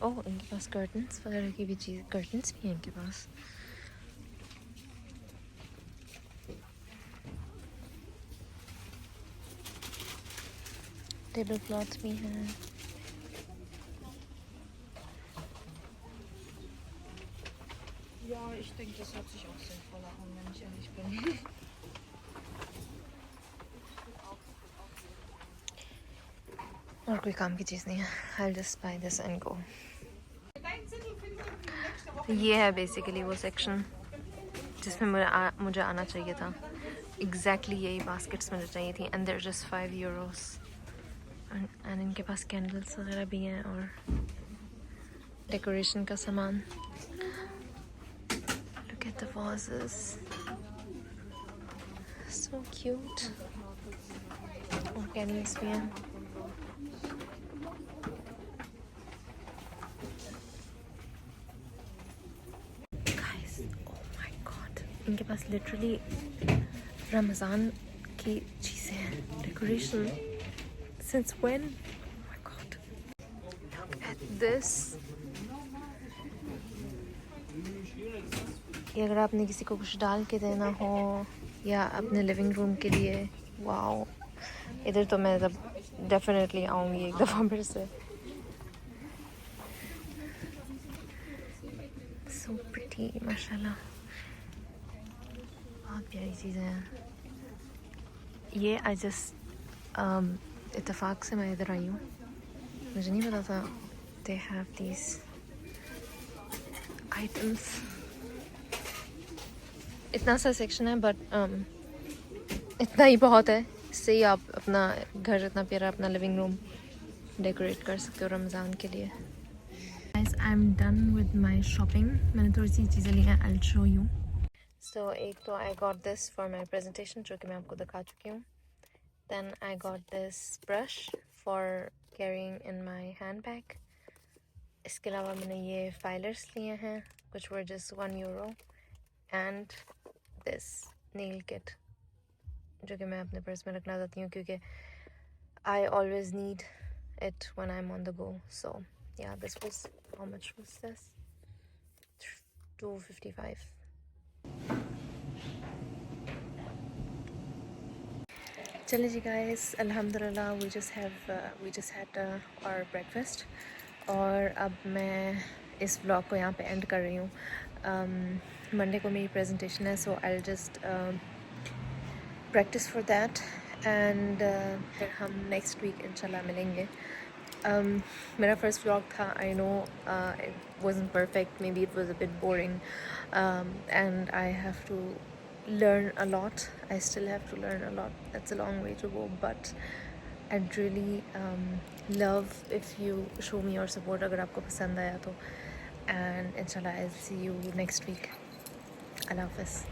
ओह, इनके पास कर्टन्स वगैरह की भी चीज़, कर्टन्स भी हैं इनके पास. टेबल क्लॉथ भी हैं. Ja, ich denke, das hört sich auch sinnvoll an, wenn ich ehrlich bin. और कोई काम की चीज़ नहीं है. I'll just buy this and go. ये है बेसिकली वो सेक्शन जिसमें मुझे आना चाहिए था. एग्जैक्टली यही बास्केट्स मुझे चाहिए थी. And there just €5. एंड इनके पास कैंडल्स वगैरह भी हैं और डेकोरेशन का सामान. Look at the vases, so cute. और कैंडल्स भी हैं. Guys, oh my god, इनके पास लिटरली रमज़ान की चीज़ें हैं. Decoration since when? Oh my god. This, ये अगर आपने किसी को कुछ डाल के देना हो या अपने लिविंग रूम के लिए, वाओ, इधर तो मैं तब डेफिनेटली आऊँगी एक दफ़ा फिर से। सो प्रिटी, माशाल्लाह, बहुत प्यारी चीज़ें हैं ये। आई जस्ट इत्तेफाक से मैं इधर आई हूँ, मुझे नहीं पता था दे हैव दीज आइटम्स। इतना सा सेक्शन है बट इतना ही बहुत है, इससे ही आप अपना घर इतना प्यारा, अपना लिविंग रूम डेकोरेट कर सकते हो रमज़ान के लिए। Guys, I am done with my shopping. मैंने थोड़ी सी चीज़ें ली हैं, I will show you. So एक तो I got this for my presentation, जो कि मैं आपको दिखा चुकी हूँ। Then I got this brush for carrying in my handbag. इसके अलावा मैंने ये फाइलर्स लिए हैं, कुछ were just €1, and this nail kit, जो कि मैं अपने पर्स में रखना चाहती हूँ क्योंकि I always need it when I am on the go. So yeah, this was, how much was this? $2.55। चलिए जी गाइस, अल्हम्दुलिल्लाह we just had our breakfast, और अब मैं इस ब्लॉग को यहाँ पे एंड कर रही हूँ। मंडे को मेरी प्रेजेंटेशन है, so I will just practice for that, and फिर हम नेक्स्ट वीक इंशाल्लाह मिलेंगे। मेरा फर्स्ट व्लॉग था, I know it wasn't perfect, maybe it was a bit boring, and I have to learn a lot. I still have to learn a lot. That's a long way to go, but I'd really love if you show me your support अगर आपको पसंद आया तो, and inshallah I'll see you next week. Allah Hafiz.